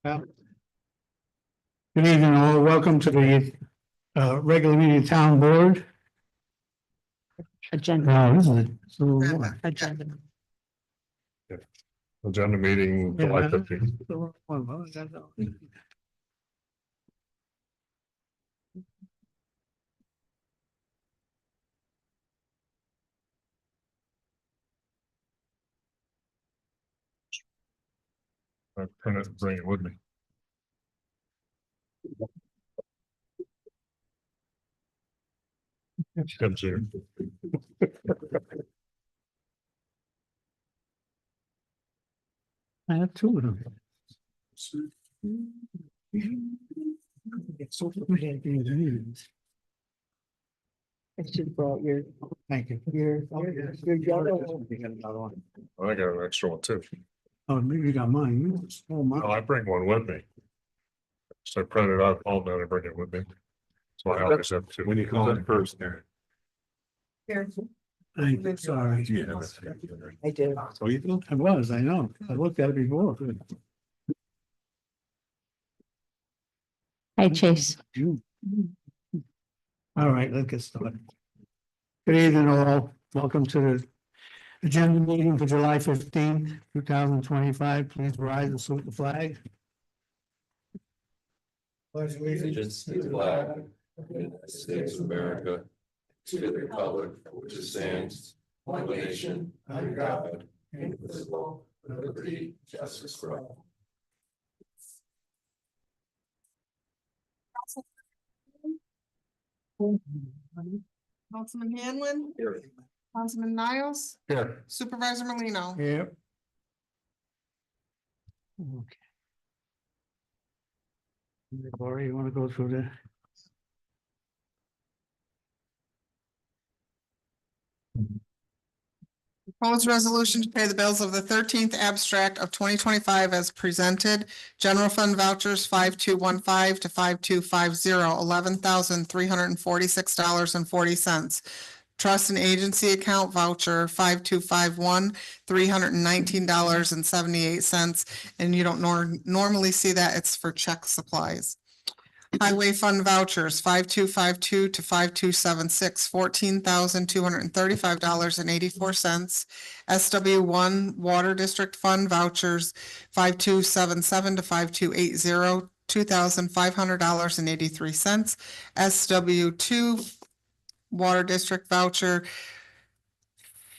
Yeah. Good evening, all. Welcome to the regular meeting of town board. Agenda. This is a little more. Agenda. Agenda meeting July Yeah, 15th. the wrong one. What was that? I print it and bring it with me. Comes here. I have two of them. I should brought your, Thank you. your yellow. I got an extra one too. Oh, maybe you got mine. You stole No, mine. I bring one with me. So I print it out, all down and bring it with me. So I always have to. When you call in first there. Thank you. Sorry. I do. So you think? I was, I know. I looked at it before. Hi, Chase. All right, let's get started. Good evening, all. Welcome to the agenda meeting for July 15th, 2025. Please rise and salute the flag. Allegiance to the flag of the United States of America, to the republic which stands one nation under God, indivisible, with liberty, justice for all. Councilman Hanlon, Here. Councilman Niles, Here. Supervisor Molino. Yep. Okay. Lori, you want to go through the? Proposed resolution to pay the bills of the 13th abstract of 2025 as presented. General fund vouchers 5215 to 5250, $11,346.40. Trust and agency account voucher 5251, $319.78. And you don't normally see that. It's for check supplies. Highway fund vouchers 5252 to 5276, $14,235.84. SW1 Water District Fund vouchers 5277 to 5280, $2,500.83. SW2 Water District voucher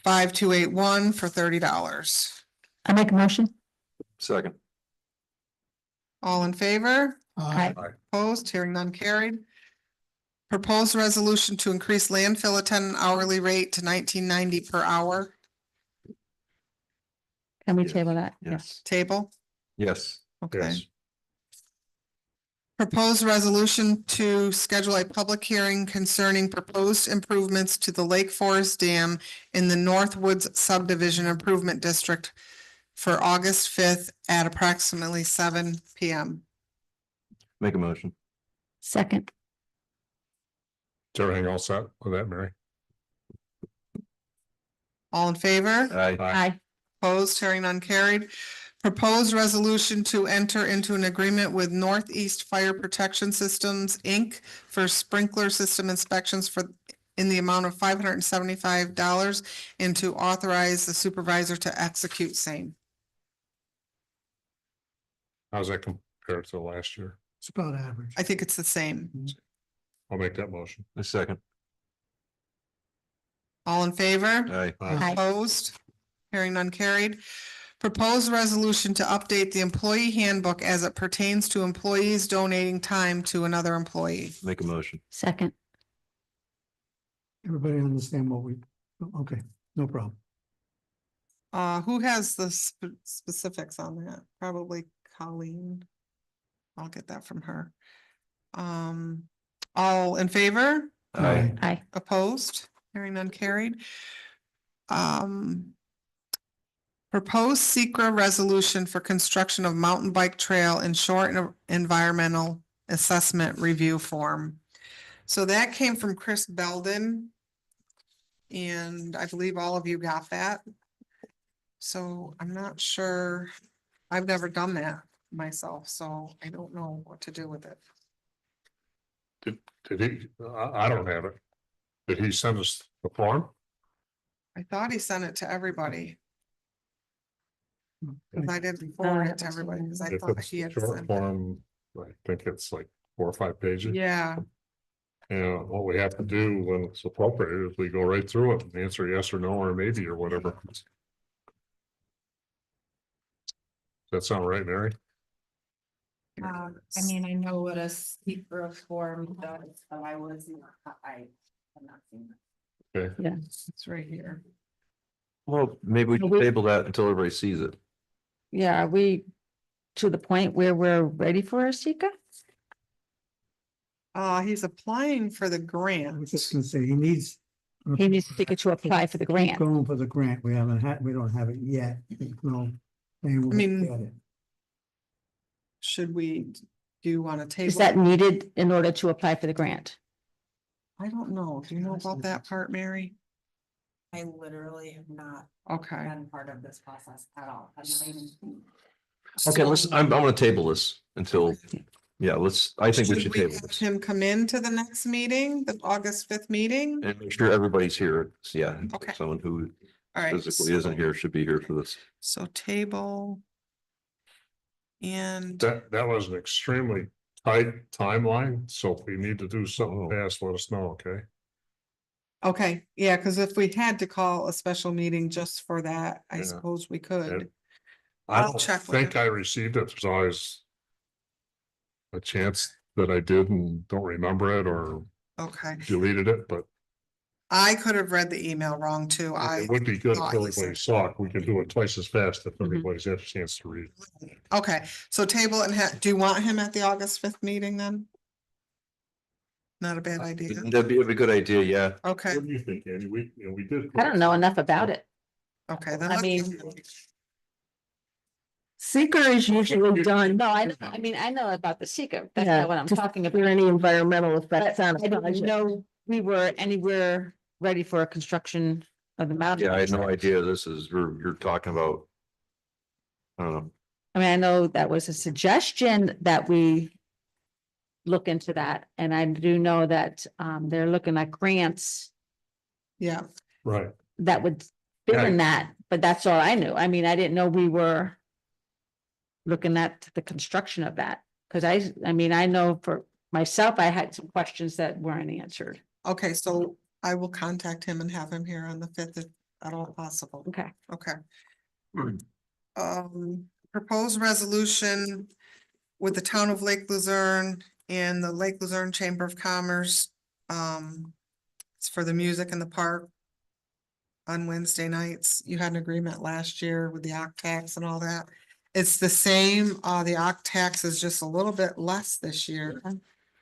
5281 for $30. I make a motion. Second. All in favor? Aye. Opposed, hearing none carried. Proposed resolution to increase landfill attendant hourly rate to $19.90 per hour. Can we Yes. table that? Yes. Table, Yes. okay. Yes. Proposed resolution to schedule a public hearing concerning proposed improvements to the Lake Forest Dam in the Northwoods Subdivision Improvement District for August 5th at approximately 7 p.m. Make a motion. Second. Is everything all set with that, Mary? All in favor? Aye. Aye. Opposed, hearing none carried. Proposed resolution to enter into an agreement with Northeast Fire Protection Systems, Inc. for sprinkler system inspections in the amount of $575 and to authorize the supervisor to execute same. How's that compared to last year? It's about average. I think it's the same. I'll make that motion. A second. All in favor? Aye. Aye. Opposed? Hearing none carried. Proposed resolution to update the employee handbook as it pertains to employees donating time to another employee. Make a motion. Second. Everybody understand what we, okay, no problem. Who has the specifics on that? Probably Colleen. I'll get that from her. All in favor? Aye. Aye. Opposed? Hearing none carried. Proposed secret resolution for construction of mountain bike trail and short environmental assessment review form. So that came from Chris Belden. And I believe all of you got that. So I'm not sure. I've never done that. myself, so I don't know what to do with it. Did he, I don't have it. Did he send us the form? I thought he sent it to everybody. But I didn't forward it to everybody because I If thought it's he had short sent it. form, I think it's like 4 or 5 pages. Yeah, And what we have to do when it's appropriate is we go right through it and answer yes or no, or maybe, or whatever. Does that sound right, Mary? I mean, I know what a secret form does, but I was not, I have not seen it. Okay, it's right here. Well, maybe we No, can we- table that until everybody sees it. Yeah, are we to the point where we're ready for a seeker? He's applying for the I was grant. just gonna say, he needs. He needs seeker to apply for the Keep grant. Going for the grant. We don't have it yet. No. I mean, Should we, do you want to table? Is that needed in order to apply for the grant? I don't know. Do you know about that part, Mary? I literally have not Okay. been part of this process at all. I'm not even. Okay, I'm gonna table this until, yeah, I think we should table have this. him come in to the next meeting, the August 5th meeting? And make sure everybody's here. Yeah, Okay. someone who All right. physically isn't here should be here for this. So table. And that was an extremely tight timeline, so if we need to do something fast, let us know, okay? okay, yeah, because if we had to call a special meeting just for that, I Yeah. suppose we could. And I I'll don't check with think him. I received it. There's always a chance that I did and don't remember it or Okay, deleted it, but I could have read the email wrong too. it would be good if thought you everybody said- saw it. We can do it twice as fast if Mhm. everybody's had a chance to read. Okay, so table it and do you want him at the August 5th meeting then? Not a bad idea. That'd be a good idea, yeah. Okay, What do you think, Andy? We did. I don't know enough about it. okay, then. I let's- mean, seeker is usually done. No, I mean, I know about the seeker. That's not what I'm talking about. Any environmental effects on. I didn't know we were anywhere ready for a construction of the mountain. Yeah, I had no idea you're talking about. I don't know. I mean, I know that was a suggestion that we look into that, and I do know that they're looking at grants Yeah, Right. that would fit in that, but that's all I knew. I mean, I didn't know we were looking at the construction of that, because I mean, I know for myself, I had some questions that weren't answered. okay, so I will contact him and have him here on the 5th if at all possible. Okay. Okay. Proposed resolution with the town of Lake Luzerne and the Lake Luzerne Chamber of Commerce. It's for the music in the park on Wednesday nights. You had an agreement last year with the octax and all that. It's the same, the octax is just a little bit less this year.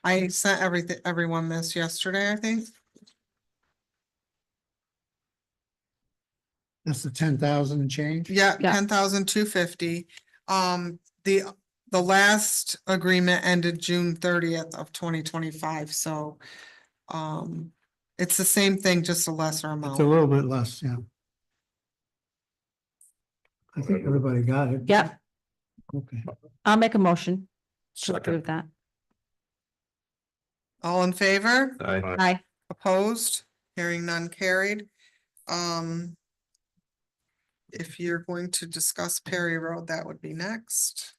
I sent everyone this yesterday, I think. That's the 10,000 and change. Yeah, Yeah. 10,250. The last agreement ended June 30th of 2025, so. It's the same thing, just a lesser It's a amount. little bit less, yeah. I think everybody got it. Yep, Okay. I'll make a motion to Second. approve that. All in favor? Aye. Opposed? Hearing none carried. If you're going to discuss Perry Road, that would be next.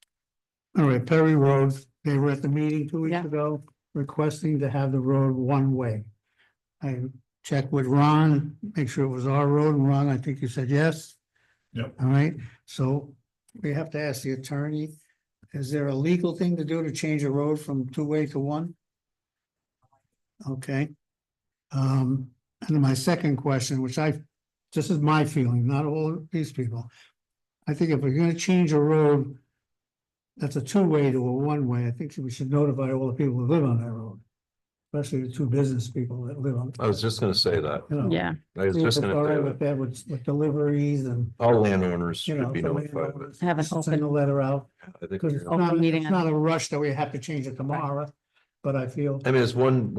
All right, Perry Road, they were at the meeting 2 weeks Yeah. ago requesting to have the road one way. I checked with Ron, make sure it was our road, and Ron, I think you said yes. Yep. All right, so we have to ask the attorney, is there a legal thing to do to change a road from two-way to one? Okay. And then my second question, which this is my feeling, not all of these people. I think if we're gonna change a road that's a two-way to a one-way, I think we should notify all the people who live on that road. Especially the two business people that live on. I was just gonna say that. You know, Yeah, I was see if just it's gonna all right say with that. that, with deliveries and, All landowners you know. should be the notified of it. landowners, Have an Send open- a letter out, I think, because it's you're- not, meeting it's on not a rush that we have to change it tomorrow, but I feel. I mean, it's one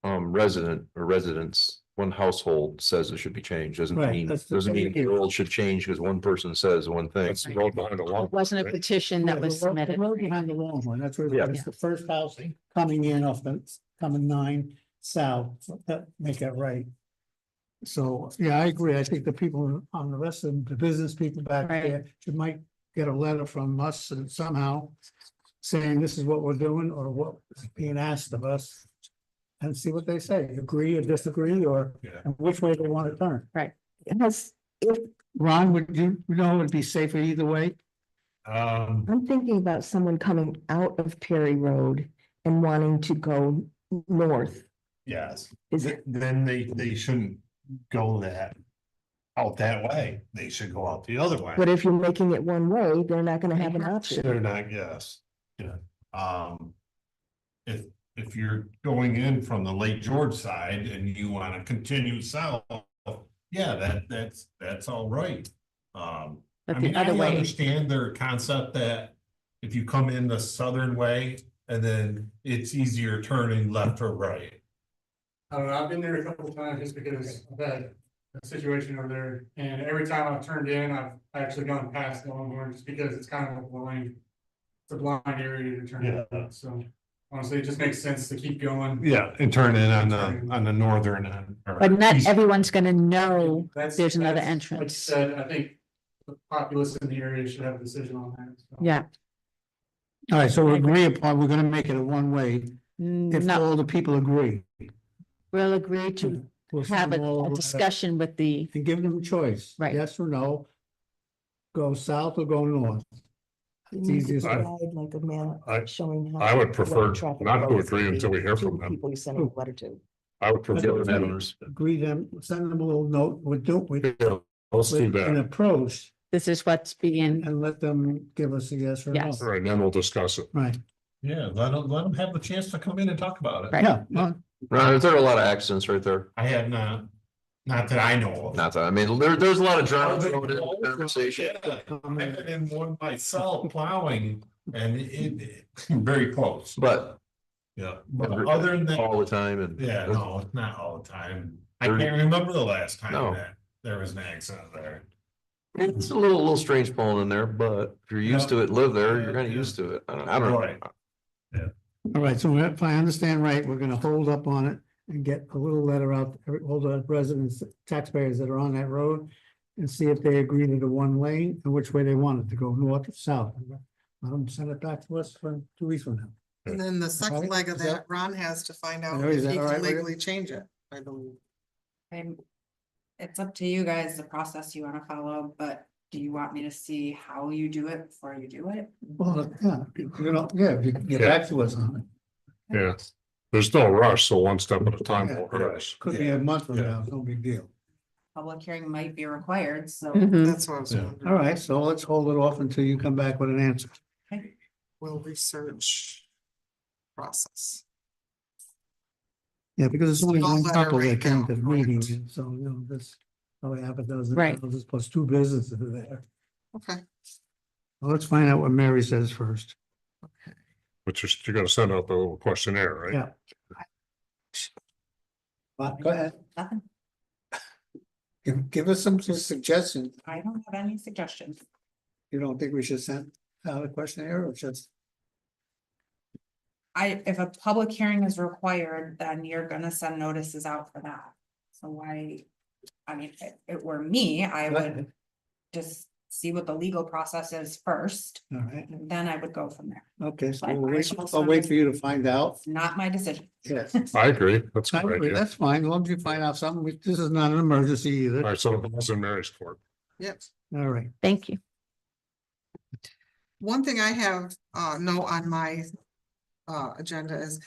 resident or residents one household says it should be changed, doesn't Right, mean, that's the doesn't mean thing. the world should change because one person says one thing. That's the road behind the wall. It wasn't a right? petition that Yeah, was the road- submitted. The road behind the long one, that's where, Yeah. it's the first house coming in off the, coming 9 south, so that, make that right. So, yeah, I agree, I think the people on the rest of the business people back Right. there should might get a letter from us and somehow saying this is what we're doing or what is being asked of us. And see what they say, agree or disagree, or Yeah. and which way they want to turn. Has, if, Ron, would you know it'd be safer either way? I'm thinking about someone coming out of Perry Road and wanting to go north. Yes, Is it, then they shouldn't go out that way. They should go out the other way. but if you're making it one way, they're not gonna have an option. They're not, yes, yeah. If you're going in from the Lake George side and you wanna continue south, yeah, that's all right. I But the mean, I other way, understand their concept that if you come in the southern way and then it's easier turning left or right. I don't know, I've been there a couple of times just because I've had a situation over there, and every time I've turned in, I've actually gone past the Longhorn just because it's kind of a blind. It's a blind area to turn in, so honestly, it just makes sense to keep going. Yeah, and turn in on the northern end. or but not east. everyone's gonna know That's- there's another that's- Like you entrance. said, I think the populace in the area should have a decision on that. so. Yeah. All right, so we agree upon, we're gonna make it a one-way, if No, all the people agree. we'll agree to We'll have send them all a discussion with the, and give them a choice, Right. yes or no. Go south or go north. You It's need to easiest. I- provide like a map I- showing how. I would what prefer traffic not to flow is agree gonna until be we hear to from the them. People you send a letter to. I would That's prefer. what I'm saying. Agree them, send them a little note, Yeah, let's do an that. approach this is what's being, and let them give us a yes or no. Yes. All right, then we'll discuss it. Right, Yeah, let them have the chance to come in and talk about it. Right. yeah, well, Ron, there are a lot of accidents right there. I have not that I know of. Not that, I mean, there's a lot of drama thrown in the conversation. Yeah, I've been in one myself plowing and it very close. But Yeah, but other than that, all the time and. yeah, no, it's not all the time. I There- can't remember the last time No. that there was an accident there. It's a little strange pulling in there, but if you're used to it, live there, you're kind of Yeah. used to it. I don't Right. know. all right, so if I understand right, we're gonna hold up on it and get a little letter out, to all the residents, taxpayers that are on that road. And see if they agree to the one lane and which way they want it to go, north or south. Send it back to us for 2 weeks from now. And then the second Right, leg of is that- that, Ron has to find out Mary, is if that he all right can with you? legally change it, I believe. I'm, it's up to you guys, the process you wanna follow, but do you want me to see how you do it before you do it? Well, yeah, you know, yeah, if you can get back to us on it. Yeah, there's no rush, so one step at a time will hurt us. Could be a month from Yeah. now, no big deal. Public hearing might be required, so. Mhm. That's what I was Yeah. wondering. All right, so let's hold it off until you come back with an answer. We'll research process. Yeah, because it's only Small one letter couple that right came now, to the meeting, and so, you know, this, probably half a dozen Right. houses plus 2 businesses there. Okay, Well, let's find out what Mary says first. But you're gonna send out the little questionnaire, right? Yeah. Go ahead, Nothing, give us some suggestions. I don't have any suggestions. You don't think we should send out a questionnaire or just? If a public hearing is required, then you're gonna send notices out for that. So why, I mean, if it were me, I Go would ahead. just see what the legal process is first, All right, and then I would go from there. okay, so Fine. I'll wait for you to find out. It's not my decision. Yes. I agree, that's a I good agree, idea. that's fine, as long as you find out something, this is not an emergency All either. right, so the ball's in Mary's court. yep. All right, thank you. One thing I have, note on my, agenda is.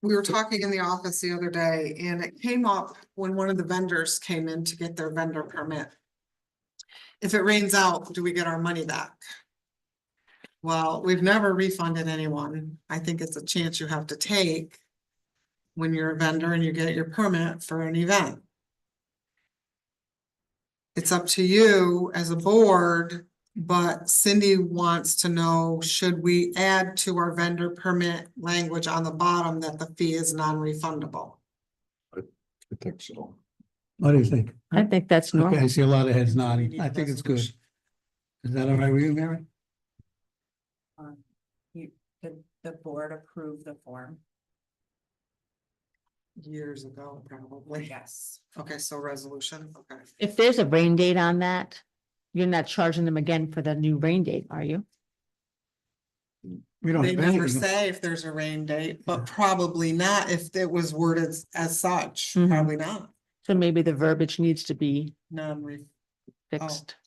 We were talking in the office the other day and it came up when one of the vendors came in to get their vendor permit. If it rains out, do we get our money back? Well, we've never refunded anyone. I think it's a chance you have to take. When you're a vendor and you get your permit for an event. It's up to you as a board, but Cindy wants to know, should we add to our vendor permit language on the bottom that the fee is non-refundable? think so. What do you think? I think that's Okay, normal. I see a lot of heads nodding. I think it's good. Is that all right with you, Mary? The board approved the form. Years ago, probably. Yes. Okay, so resolution, okay. If there's a rain date on that, you're not charging them again for the new rain date, are you? We don't They have never anything. say if there's a rain date, but probably not if it was worded as such, Mhm. probably not. So maybe the verbiage needs to be Non-re. fixed.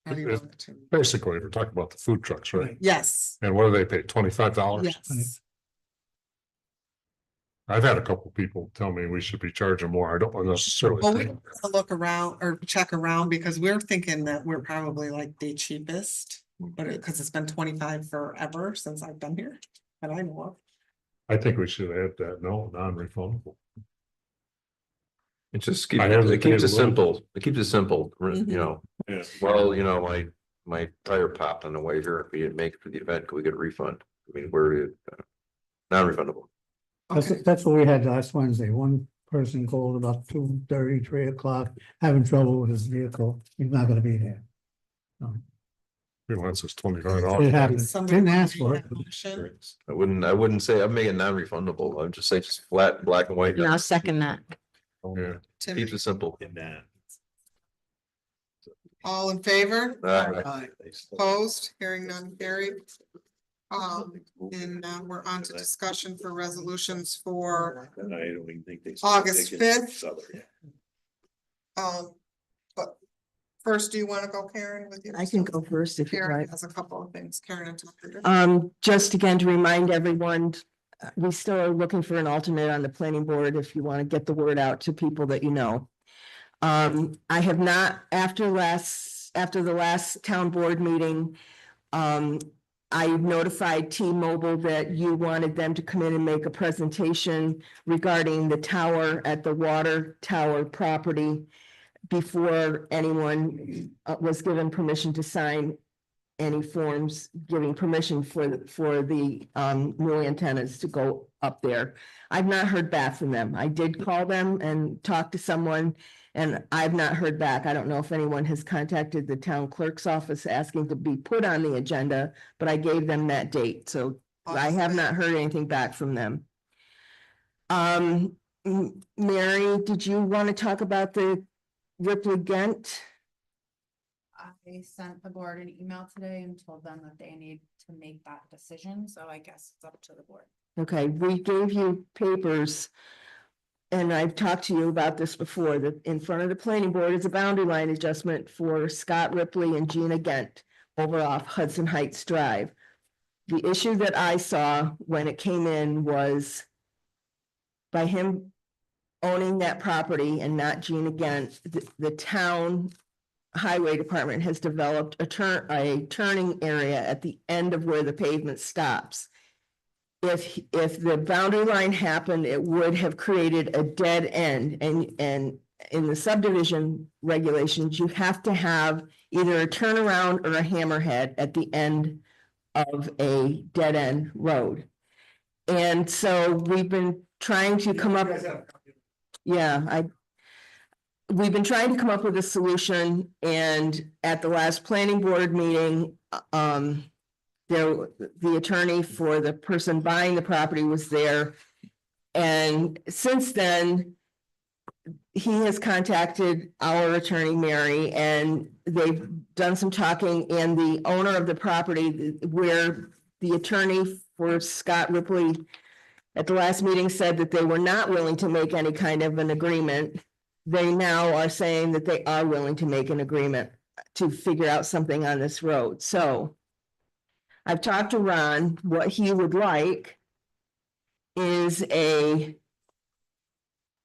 How do you want it to? Basically, we're talking about the food trucks, right? Yes, And what do they pay? $25? yes. I've had a couple people tell me we should be charging more. I don't necessarily Well, we think. have to look around or check around because we're thinking that we're probably like the cheapest. But because it's been 25 forever since I've been here, that I know of. I think we should add that, no, non-refundable. It just keeps, I haven't it keeps paid a it little. simple. It keeps it simple, Mhm. you know. Yeah. Well, you know, my tire popped on the way here. We didn't make it for the event. Could we get a refund? I mean, where non-refundable. Okay. That's what we had last Wednesday. One person called about 2:30, 3 o'clock, having trouble with his vehicle. He's not gonna be there. So, He wants us it $25. happens. Somebody Didn't wanna ask for make it. that motion? I wouldn't say I'm making non-refundable. I'm just saying just flat, black and white. And I'll second that. Yeah. Tim, Keeps it simple. all in favor? Aye. Opposed, hearing none carried. And we're on to discussion for resolutions for August 5th. But first, do you want to go, Karen, with you? I can go first if you Karen like. has a couple of things. Karen and Tucker. Just again to remind everyone, we still are looking for an alternate on the planning board if you want to get the word out to people that you know. I have not, after the last town board meeting, I notified T-Mobile that you wanted them to come in and make a presentation regarding the tower at the water tower property before anyone was given permission to sign any forms giving permission for the new antennas to go up there. I've not heard back from them. I did call them and talk to someone and I've not heard back. I don't know if anyone has contacted the town clerk's office asking to be put on the agenda, but I gave them that date, so I have not heard anything back from them. Mary, did you want to talk about the Ripley Ghent? I sent the board an email today and told them that they need to make that decision, so I guess it's up to the board. Okay, we gave you papers. And I've talked to you about this before, that in front of the planning board is a boundary line adjustment for Scott Ripley and Gina Gent over off Hudson Heights Drive. The issue that I saw when it came in was by him owning that property and not Gina Gent, the town highway department has developed a turning area at the end of where the pavement stops. If the boundary line happened, it would have created a dead end, and in the subdivision regulations, you have to have either a turnaround or a hammerhead at the end of a dead end road. And so we've been trying to come up. We've been trying to come up with a solution, and at the last planning board meeting, the attorney for the person buying the property was there. And since then, he has contacted our attorney, Mary, and they've done some talking, and the owner of the property where the attorney for Scott Ripley at the last meeting said that they were not willing to make any kind of an agreement. They now are saying that they are willing to make an agreement to figure out something on this road. So I've talked to Ron. What he would like is a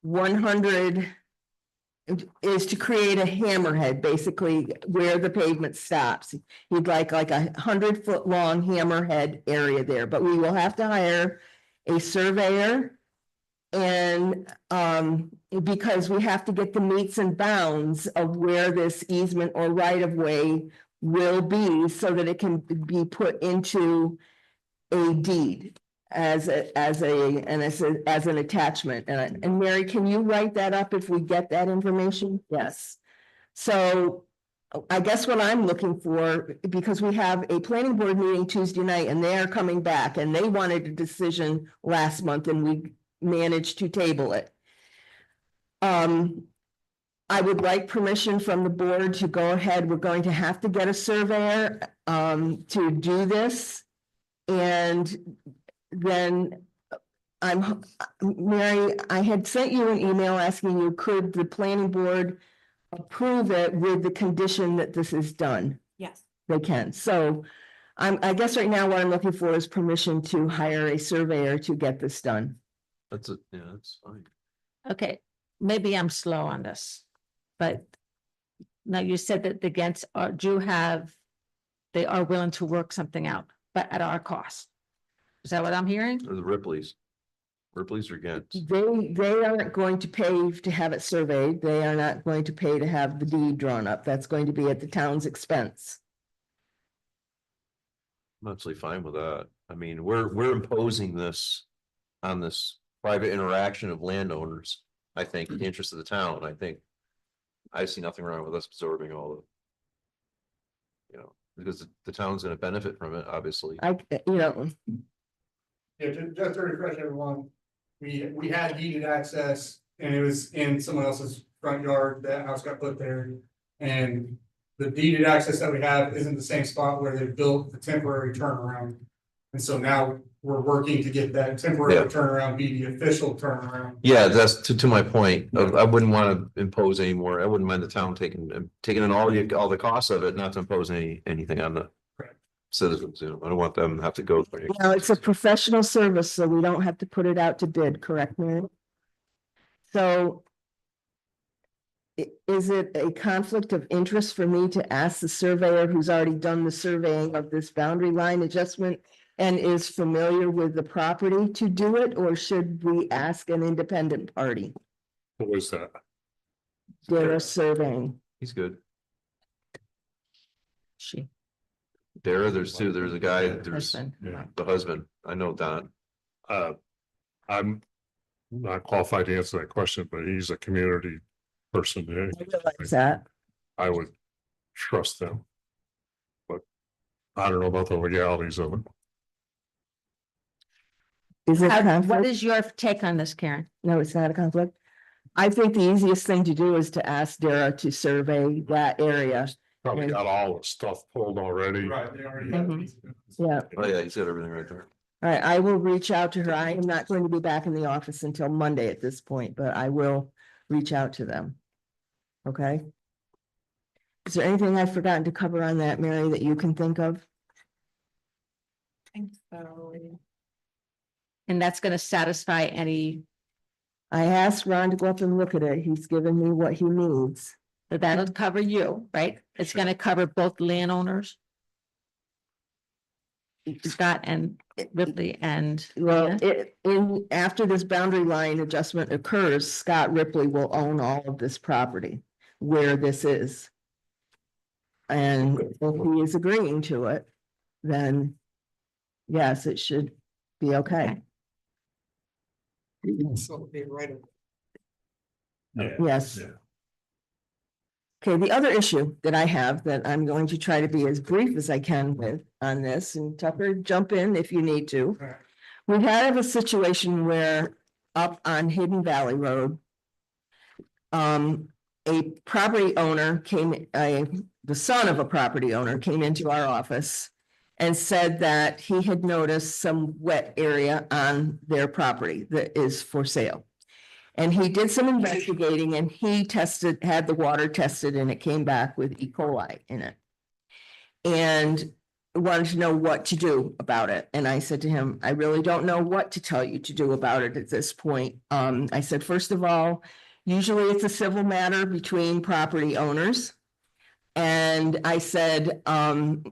100 is to create a hammerhead, basically where the pavement stops. He'd like a 100-foot long hammerhead area there, but we will have to hire a surveyor. And because we have to get the meets and bounds of where this easement or right of way will be so that it can be put into a deed. as an attachment. And Mary, can you write that up if we get that information? Yes. So I guess what I'm looking for, because we have a planning board meeting Tuesday night and they are coming back and they wanted a decision last month and we managed to table it. I would like permission from the board to go ahead. We're going to have to get a surveyor to do this. And then Mary, I had sent you an email asking you, could the planning board approve it with the condition that this is done? Yes. They can. So I guess right now what I'm looking for is permission to hire a surveyor to get this done. That's it, yeah, that's fine. Okay, maybe I'm slow on this, but now you said that the Gents they are willing to work something out, but at our cost. Is that what I'm hearing? Or the Ripley's. Ripley's or Gents. They aren't going to pay to have it surveyed. They are not going to pay to have the deed drawn up. That's going to be at the town's expense. I'm absolutely fine with that. I mean, we're imposing this on this private interaction of landowners. I think in the interest of the town, I see nothing wrong with us absorbing all of. Because the town's gonna benefit from it, obviously. Yeah, just to refresh everyone, we had deeded access and it was in someone else's front yard, that house got put there. And the deeded access that we have isn't the same spot where they built the temporary turnaround. And so now we're working to get that temporary Yeah. turnaround be the official turnaround. Yeah, that's to my point. I wouldn't want to impose any more. I wouldn't mind the town taking in all the costs of it, not to impose anything on the Correct. citizens. I don't want them to have to go through. No, it's a professional service, so we don't have to put it out to bid, correct, Mary? So is it a conflict of interest for me to ask the surveyor who's already done the surveying of this boundary line adjustment and is familiar with the property to do it, or should we ask an independent party? What was that? Dara Surveying. He's good. She, Dara, there's two. There's a guy, there's husband. Yeah. the husband. I know Don. I'm not qualified to answer that question, but he's a community person. I realize that. I would trust them. But I don't know about the legalities of it. Is it a What conflict? is your take on this, Karen? No, it's not a conflict. I think the easiest thing to do is to ask Dara to survey that area. Probably got all the stuff pulled already. Right, they already have. Mhm. these. Yeah. Oh, yeah, he's got everything right there. All right, I will reach out to her. I am not going to be back in the office until Monday at this point, but I will reach out to them. Okay? Is there anything I've forgotten to cover on that, Mary, that you can think of? I think so. And that's gonna satisfy any, I asked Ron to go up and look at it. He's given me what he needs. that'll cover you, right? It's gonna cover both landowners. Scott and Ripley and. Well, Nina? after this boundary line adjustment occurs, Scott Ripley will own all of this property where this is. And if he is agreeing to it, then yes, it should be okay. So be right. Yes. Yeah. Okay, the other issue that I have that I'm going to try to be as brief as I can with on this, and Tucker, jump in if you need to. Right. We have a situation where up on Hidden Valley Road, a property owner the son of a property owner came into our office and said that he had noticed some wet area on their property that is for sale. And he did some investigating and he had the water tested and it came back with E. coli in it. And wanted to know what to do about it. And I said to him, I really don't know what to tell you to do about it at this point. I said, first of all, usually it's a civil matter between property owners. And I said, the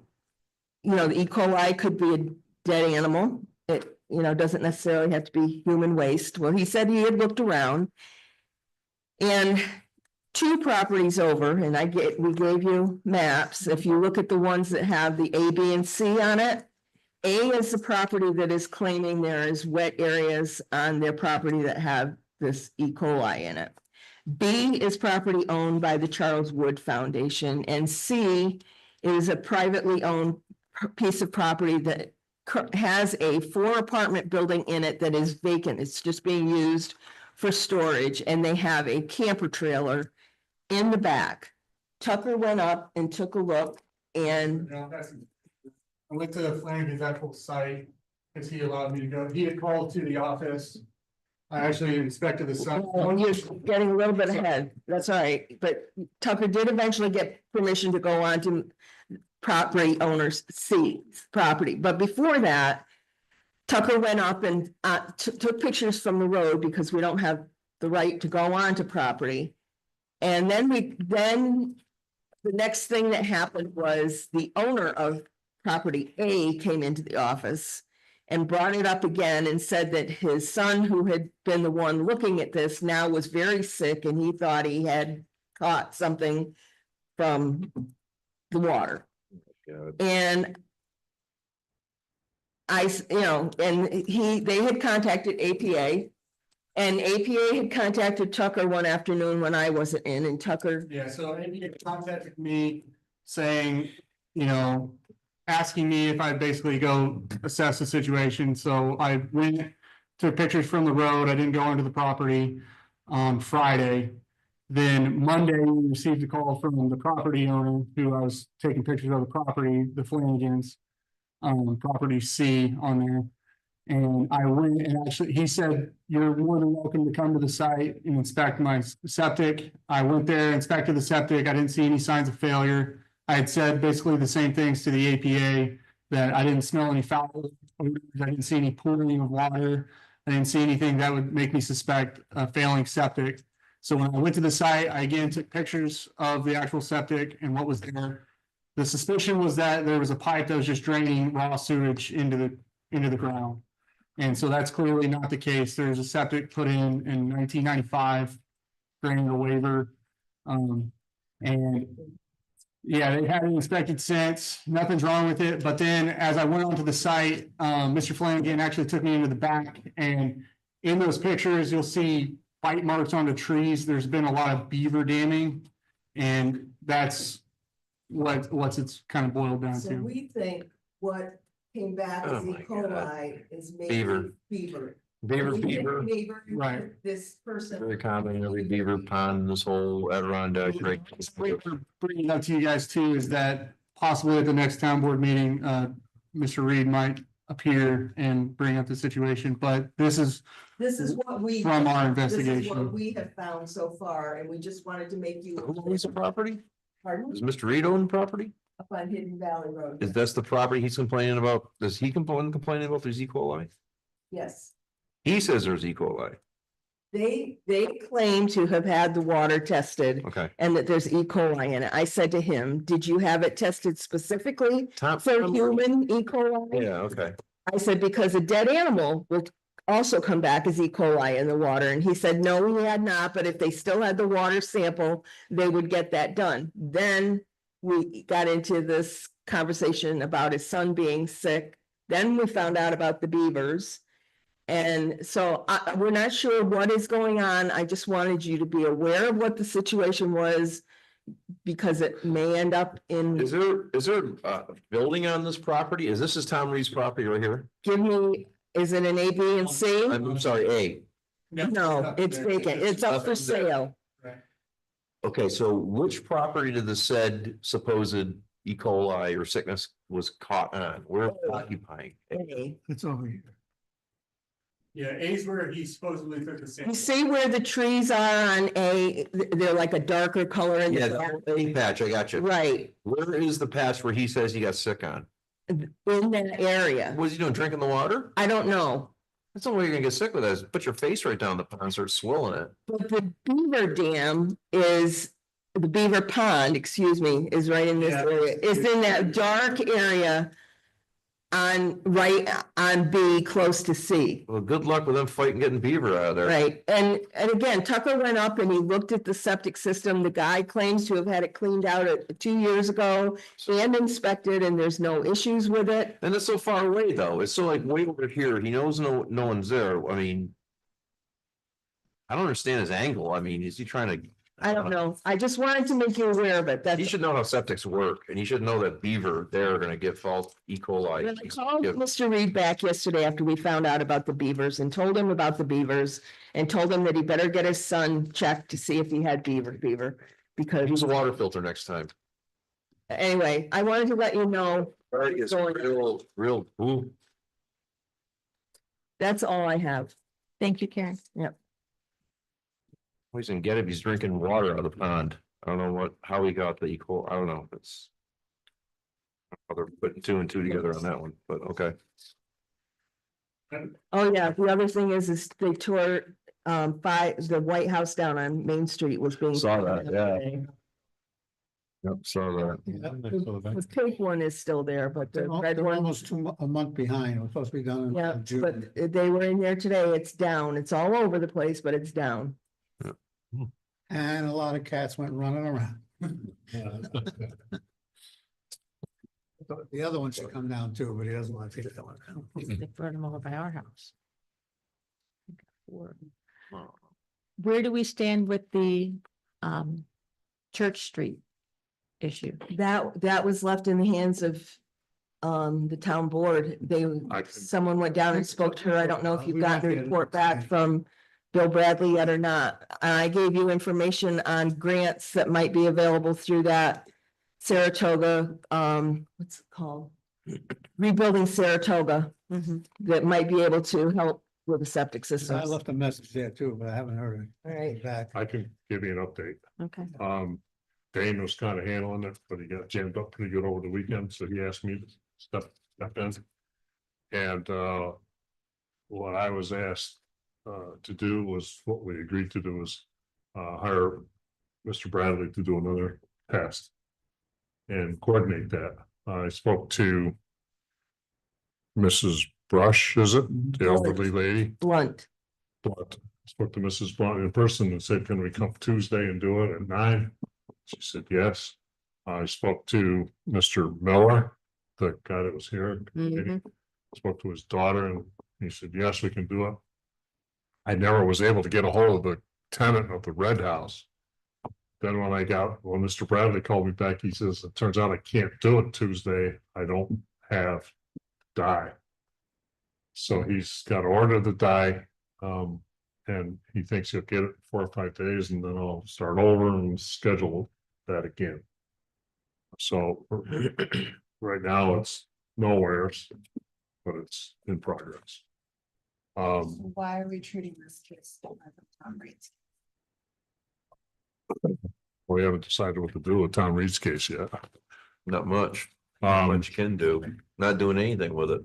E. coli could be a dead animal. It, doesn't necessarily have to be human waste. Well, he said he had looked around. And 2 properties over, and we gave you maps. If you look at the ones that have the A, B, and C on it, A is the property that is claiming there is wet areas on their property that have this E. coli in it. B is property owned by the Charles Wood Foundation, and C is a privately owned piece of property that has a 4-apartment building in it that is vacant. It's just being used for storage, and they have a camper trailer in the back. Tucker went up and took a look, and I went to Flanagan's actual site, because he allowed me to go, he had called to the office. I actually inspected the site. oh, you're getting a little bit ahead. That's all right. But Tucker did eventually get permission to go on to property owners C's property. But before that, Tucker went up and took pictures from the road because we don't have the right to go on to property. And then the next thing that happened was the owner of property A came into the office and brought it up again and said that his son, who had been the one looking at this, now was very sick and he thought he had caught something from the water. God. And they had contacted APA, and APA had contacted Tucker one afternoon when I wasn't in, and Tucker. Yeah, so APA contacted me saying, asking me if I'd basically go assess the situation. So I went, took pictures from the road. I didn't go onto the property on Friday. Then Monday, we received a call from the property owner who I was taking pictures of the property, the Flanagans, property C on there. And I went and actually, he said, you're more than welcome to come to the site and inspect my septic. I went there, inspected the septic. I didn't see any signs of failure. I had said basically the same things to the APA, that I didn't smell any foul odors. I didn't see any pooling of water. I didn't see anything that would make me suspect a failing septic. So when I went to the site, I again took pictures of the actual septic and what was there. The suspicion was that there was a pipe that was just draining raw sewage into the ground. And so that's clearly not the case. There's a septic put in 1995, granted a waiver. And yeah, they had it inspected since, nothing's wrong with it. But then as I went onto the site, Mr. Flanagan actually took me into the back, and in those pictures, you'll see bite marks on the trees. There's been a lot of beaver damming, and that's what's it's kind of boiled down So to. we think what came back as E. Oh my coli is maybe Beaver. beaver. Beaver, We think beaver, beaver, Right. This person. very common in every beaver pond, this whole Adirondack, right? What we're bringing up to you guys too is that possibly at the next town board meeting, Mr. Reed might appear and bring up the situation, but this is This is what we. from our This is what investigation. we have found so far, and we just wanted to make you. Who owns the property? Pardon? Does Mr. Reed own the property? Up on Hidden Valley Road. Is that's the property he's complaining about? Does he complaining about there's E. coli? Yes. He says there's E. coli. They claim to have had the water tested Okay. and that there's E. coli in it. I said to him, did you have it tested specifically Tom. for human E. coli? Yeah, okay. I said, because a dead animal will also come back as E. coli in the water. And he said, no, he had not, but if they still had the water sample, they would get that done. Then we got into this conversation about his son being sick. Then we found out about the beavers. And so we're not sure what is going on. I just wanted you to be aware of what the situation was, because it may end up in. Is there a building on this property? Is this Tom Reed's property right here? Give me, is it an A, B, and C? I'm sorry, A. No, it's vacant. It's up for Nothing's there. sale. Okay, so which property did the said supposed E. coli or sickness was caught on? We're occupying. A. It's over here. Yeah, A's where he supposedly took the You sample. see where the trees are on A, they're like a darker color in Yeah, the the back. whole A patch, I got you. Right, Where is the patch where he says he got sick on? in that area. What was he doing, drinking the water? I don't know, That's the only way you're gonna get sick with that, is put your face right down the pond and start swilling it. but the beaver dam is, the beaver pond, excuse me, is right in this Yeah. area. It's in that dark area on B, close to C. Well, good luck with them fighting getting beaver out of there. Right, and again, Tucker went up and he looked at the septic system. The guy claims to have had it cleaned out 2 years ago and inspected, and there's no issues with it. And it's so far away though. It's so like way over here. He knows no one's there. I mean. I don't understand his angle. I mean, is he trying to? I don't know. I just wanted to make you aware of it. He That's. should know how septics work and he should know that beaver, they're gonna get false E. coli. Well, I called Mr. Reed back yesterday after we found out about the beavers and told him about the beavers and told him that he better get his son checked to see if he had beaver. Because Use a water filter next time. anyway, I wanted to let you know, It's real, ooh. that's all I have. Thank you, Karen. He's gonna get it. He's drinking water out of the pond. I don't know how he got the E. coli. I don't know. It's. They're putting 2 and 2 together on that one, but okay. Oh, yeah, the other thing is they tore the White House down on Main Street was being. Saw that, yeah. today. Yep, saw that. The pink one is still there, but the red They're one, almost a month behind. It was supposed to be done yeah, in June. but they were in there today. It's down. It's all over the place, but it's down. And a lot of cats went running around. The other one should come down too, but he doesn't want to take that one down. They brought them over by our house. Where do we stand with the Church Street issue? That was left in the hands of the town board. Someone went down and spoke to her. I don't know if you've got the report back from Bill Bradley yet or not. I gave you information on grants that might be available through that Saratoga, what's it called? Rebuilding Saratoga, that might be able to help with the septic I system. left a message there too, but I haven't heard All it right, back. I can give you an update. Okay. Dane was kind of handling it, but he got jammed up pretty good over the weekend, so he asked me to step in. And what I was asked to do was, what we agreed to do was hire Mr. Bradley to do another test and coordinate that. I spoke to Mrs. Brush, is it? The elderly lady. Blunt. But spoke to Mrs. Blunt in person and said, can we come Tuesday and do it at 9? She said, yes. I spoke to Mr. Miller, the guy that was here. Spoke to his daughter and he said, yes, we can do it. I never was able to get a hold of the tenant of the Red House. Then when Mr. Bradley called me back, he says, it turns out I can't do it Tuesday. I don't have dye. So he's got to order the dye. And he thinks he'll get it in 4 or 5 days and then I'll start over and schedule that again. So right now it's nowheres, but it's in progress. Why are we treating this case different than Tom Reed's? We haven't decided what to do with Tom Reed's case yet. Not much. What you can do, not doing anything with it.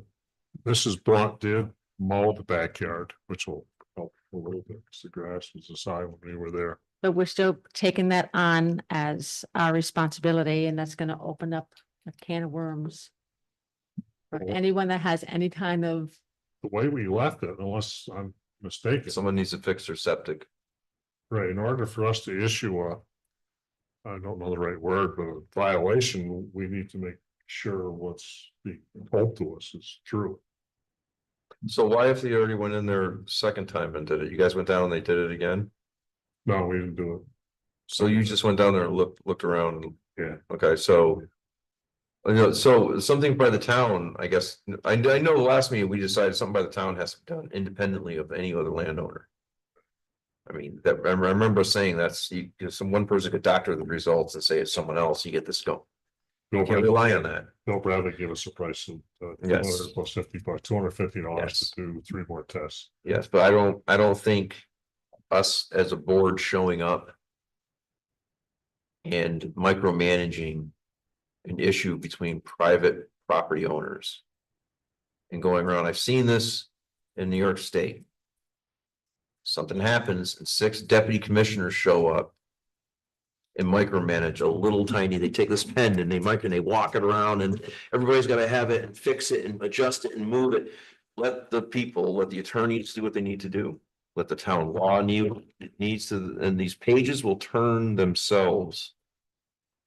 Mrs. Blunt did mow the backyard, which will help a little bit because the grass was aside when we were there. But we're still taking that on as our responsibility, and that's gonna open up a can of worms. For anyone that has any kind of, The way we left it, unless I'm mistaken, Someone needs to fix their septic. right, in order for us to issue I don't know the right word, but a violation, we need to make sure what's being told to us is true. So why if they already went in there second time and did it, you guys went down and they did it again? No, we didn't do it. So you just went down there and looked around? Yeah. Okay, so. So something by the town, I guess, I know the last meeting, we decided something by the town has to be done independently of any other landowner. I mean, that, I remember saying that's, one person could doctor the results and say it's someone else, you get this go. You can't rely on that. Bill Bradley gave us a price of Yes. $200 plus $50, $250 Yes. to do 3 more tests. Yes, but I don't think us as a board showing up and micromanaging an issue between private property owners and going around. I've seen this in New York State. Something happens and 6 deputy commissioners show up and micromanage a little tiny, they take this pen and they walk it around and everybody's gotta have it and fix it and adjust it and move it. Let the attorneys do what they need to do. Let the town law needs to, and these pages will turn themselves.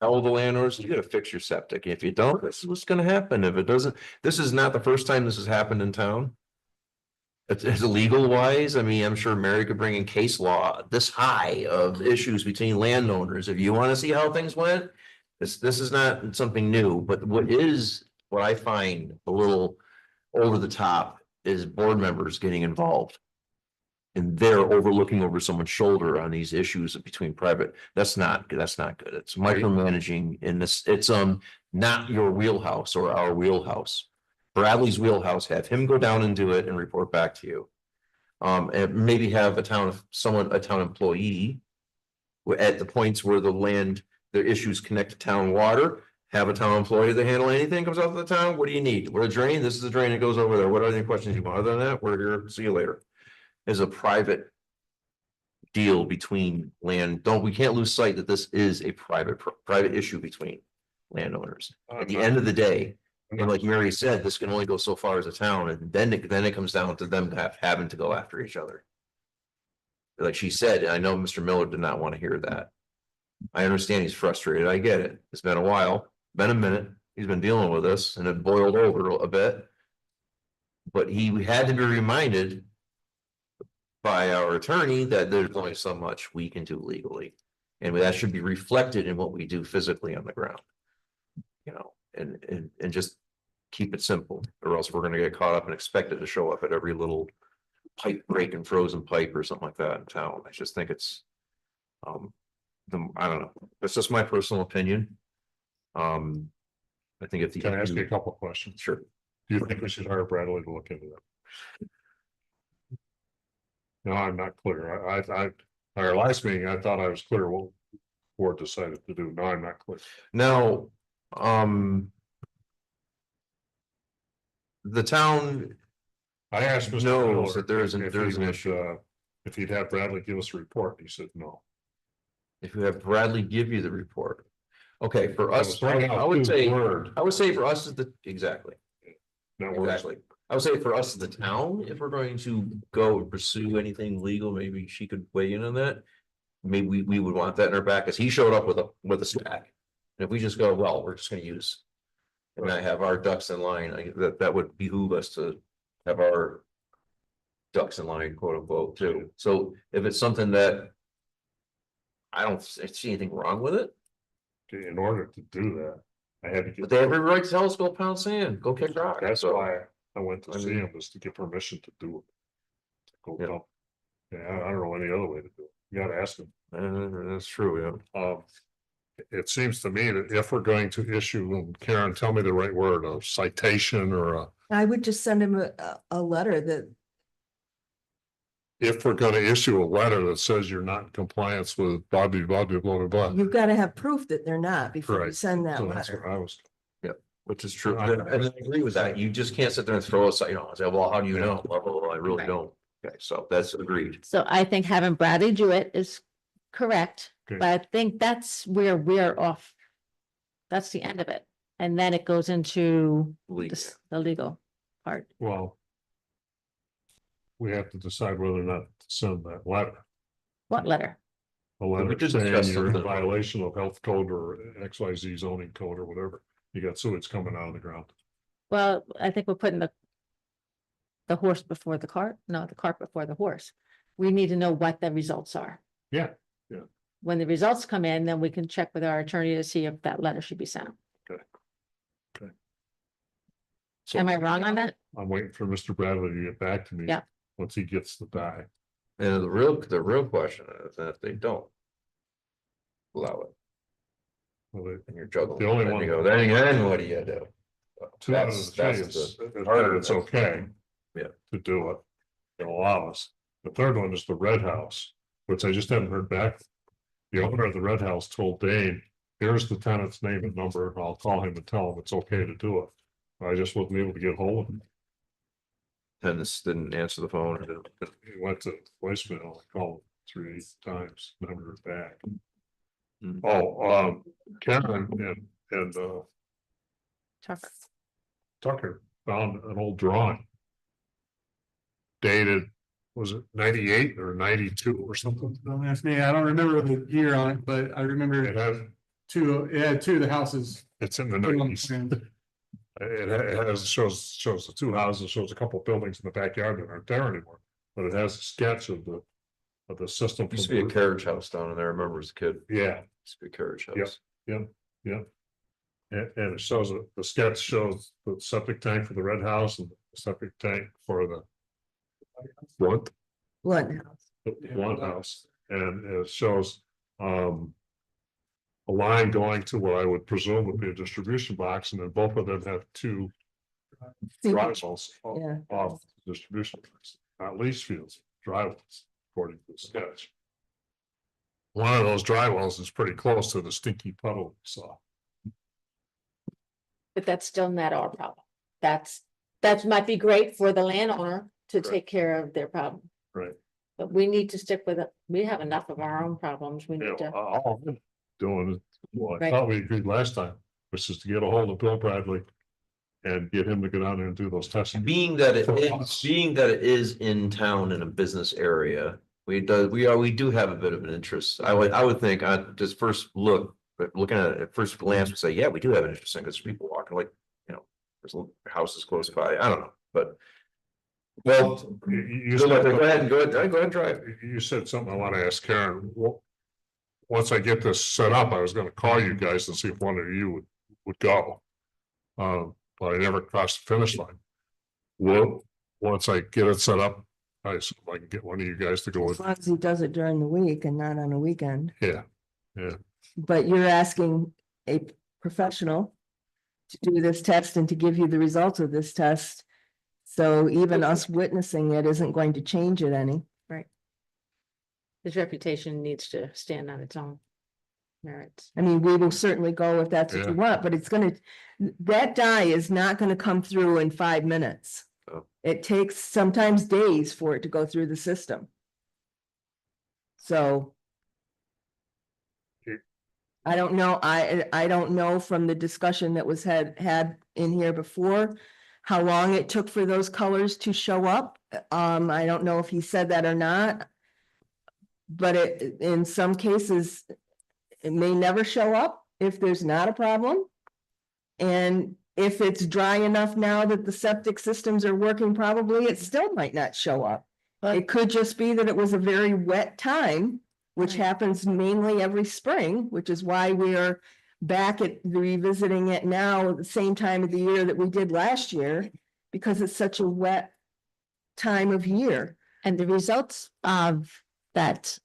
Tell the landlords, you gotta fix your septic. If you don't, this is what's gonna happen. If it doesn't, this is not the first time this has happened in town. It's legal wise, I mean, I'm sure Mary could bring in case law this high of issues between landowners. If you wanna see how things went. This is not something new, but what I find a little over the top is board members getting involved. And they're overlooking over someone's shoulder on these issues between private, that's not good, it's micromanaging in this, it's not your wheelhouse or our wheelhouse. Bradley's wheelhouse, have him go down and do it and report back to you. And maybe have a town employee. At the points where the issues connect to town water, have a town employee that handle anything comes out of the town, what do you need? What a drain, this is a drain that goes over there, what are the questions you want, other than that, we're here, see you later. Is a private deal between we can't lose sight that this is a private issue between landowners. At the end of the day, and like Mary said, this can only go so far as a town, and then it comes down to them having to go after each other. Like she said, I know Mr. Miller did not want to hear that. I understand he's frustrated, I get it, it's been a while, been a minute, he's been dealing with this, and it boiled over a bit. But he had to be reminded by our attorney that there's only so much we can do legally. And that should be reflected in what we do physically on the ground. You know, and just keep it simple, or else we're gonna get caught up and expected to show up at every little pipe break and frozen pipe or something like that in town. I just think it's, I don't know, that's just my personal opinion. I think if Can I ask you a couple of questions? Sure. Do you think we should hire Bradley to look into that? No, I'm not clear. Our last meeting, I thought I was clear what the board decided to do. No, I'm not clear. Now, the town I asked Mr. knows Miller that there's an if he would, issue. if he'd have Bradley give us a report. He said no. If you have Bradley give you the report. Okay, for I us, was throwing out I would his say word. for us is exactly. Not words. Exactly. I would say for us as the town, if we're going to go and pursue anything legal, maybe she could weigh in on that. Maybe we would want that in our back, because he showed up with a stack. And if we just go, well, we're just gonna use. And not have our ducks in line, that would behoove us to have our ducks in line, quote unquote, too. So if it's something that I don't see anything wrong with it, Okay, in order to do that, I had to get. but they have every right to tell us go pound sand, go kick rock. That's So, why I went to I see mean- him, was to get permission to do it. Go Yeah. dump. Yeah, I don't know any other way to do it. You gotta ask him. that's true, yeah. It seems to me that if we're going to issue, and Karen, tell me the right word, a citation or I would just send him a letter that, if we're gonna issue a letter that says you're not in compliance with blah, blah, blah, blah, blah, blah. you've got to have proof that they're not before you Right. send that So that's letter. what I was. Which is true. I- And I agree with that. You just can't sit there and throw us, and say, well, how do you know? Blah, blah, blah. I really Right. don't. Okay, so that's agreed. So I think having Bradley do it is correct, Okay. but I think that's where we're off. That's the end of it. And then it goes into Legal. the legal part. Well. We have to decide whether or not to send that letter. What letter? A We letter did saying discuss you're in something. violation of health code or XYZ zoning code or whatever. You got sewage coming out of the ground. Well, I think we're putting the horse before the cart. No, the cart before the horse. We need to know what the results are. Yeah. When the results come in, then we can check with our attorney to see if that letter should be sent. So Am I wrong on that? I'm waiting for Mr. Bradley to get back to me. Yeah. Once he gets the die. And the real question is that if they don't allow it, Well, and you're juggling, The only then one- you go, then what do you do? Two out of the That's three is, it's okay. Yeah. To do it. They'll allow us. The third one is the Red House, which I just haven't heard back. The owner of the Red House told Dane, here's the tenant's name and number, I'll call him and tell him it's okay to do it. I just wasn't able to get hold of him. And this didn't answer the phone. He went to voicemail, I called 3 times, never heard back. Karen and Tucker. Tucker found an old drawing. Dated, was it 98 or 92 or something? Don't ask me, I don't remember the year on it, but I remember It has, it had two of the houses. it's in the put on the 90s. plans. It has, shows the two houses, shows a couple of buildings in the backyard that aren't there anymore. But it has a sketch of the system. Used to be a carriage house down in there, I remember as a kid. Yeah, Used to be a carriage Yep. house. yeah. And it shows, the sketch shows the septic tank for the red house and the septic tank for the front, One house. one house, and it shows, a line going to what I would presume would be a distribution box, and then both of them have two drive wells Yeah. off the distribution box, not leach fields, drive wells, according to the sketch. One of those dry wells is pretty close to the stinky puddle we saw. But that's still not our problem. That might be great for the landowner to take care of their problem. Right. But we need to stick with it. We have enough of our own problems. We Yeah, need to, all I'm doing is, well, I Right. thought we agreed last time, which is to get a hold of Bill Bradley. And get him to go down there and do those testing. Being that it is in town in a business area, we do have a bit of an interest. I would think on just first look, but looking at it at first glance, we say, yeah, we do have an interest in because people walking like, there's houses close by. I don't know, but. Well, You go said, ahead and drive. you said something I want to ask Karen. Well, once I get this set up, I was going to call you guys and see if one of you would go. But I never crossed the finish line. Well, once I get it set up, I can get one of you guys to go As with. long as he does it during the week and not on a weekend. Yeah, But you're asking a professional to do this test and to give you the results of this test. So even us witnessing it isn't going to change it any. his reputation needs to stand on its own merits. I mean, we will certainly go if that's what Yeah. you want, but it's gonna, that dye is not gonna come through in 5 minutes. Oh. It takes sometimes days for it to go through the system. So. Okay. I don't know, I don't know from the discussion that was had in here before, how long it took for those colors to show up. I don't know if he said that or not. But in some cases, it may never show up if there's not a problem. And if it's dry enough now that the septic systems are working, probably it still might not show up. But- It could just be that it was a very wet time, which Right. happens mainly every spring, which is why we are back at revisiting it now at the same time of the year that we did last year, because it's such a wet time of year. And the results of that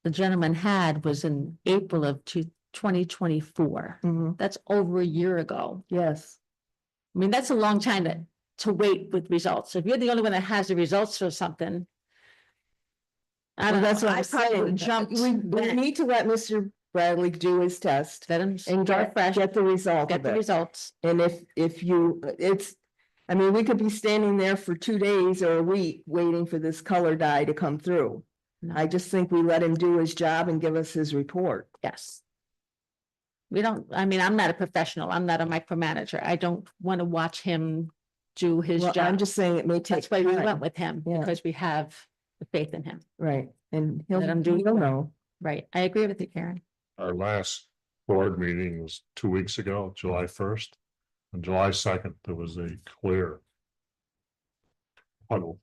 the gentleman had was in April of 2024. That's over a year ago. Yes. I mean, that's a long time to wait with results. If you're the only one that has the results for something. I Well, don't know, that's what I I'm probably saying. jumped. We back. need to let Mr. Bradley do his test Let him and start fresh, get the result get of the it. results. And if you, I mean, we could be standing there for 2 days or a week waiting for this color dye to come through. No. I just think we let him do his job and give us his report. Yes. We don't, I mean, I'm not a professional. I'm not a micromanager. I don't want to watch him do his Well, I'm job. just saying it may take That's why we went time, with him, Yeah. because we have the faith in him. right? And Let him do he'll it. know. Right. I agree with you, Karen. our last board meeting was 2 weeks ago, July 1st. On July 2nd, there was a clear puddle.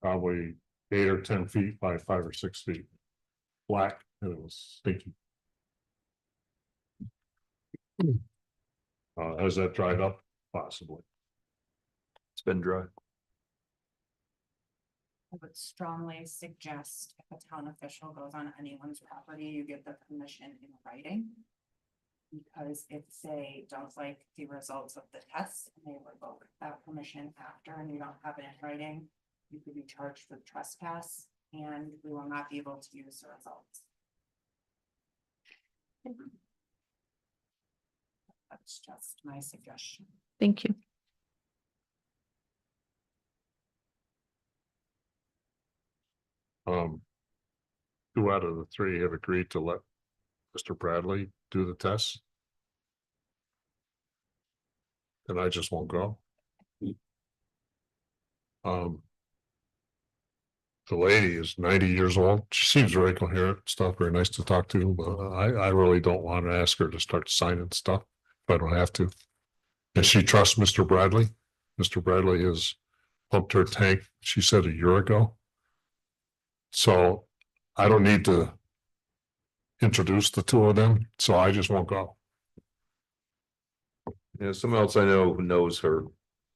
Probably 8 or 10 feet by 5 or 6 feet. Black, and it was stinky. Has that dried up? Possibly. It's been dry. I would strongly suggest if a town official goes on anyone's property, you give the permission in writing. Because if they don't like the results of the test and they revoke that permission after and you don't have it in writing, you could be charged with trespass and we will not be able to use the results. That's just my suggestion. Thank you. Two out of the three have agreed to let Mr. Bradley do the test? Then I just won't go. The lady is 90 years old. She seems very coherent, stuff, very nice to talk to, but I really don't want to ask her to start signing stuff if I don't have to. And she trusts Mr. Bradley. Mr. Bradley has pumped her tank, she said, a year ago. So I don't need to introduce the two of them, so I just won't go. Yeah, someone else I know who knows her,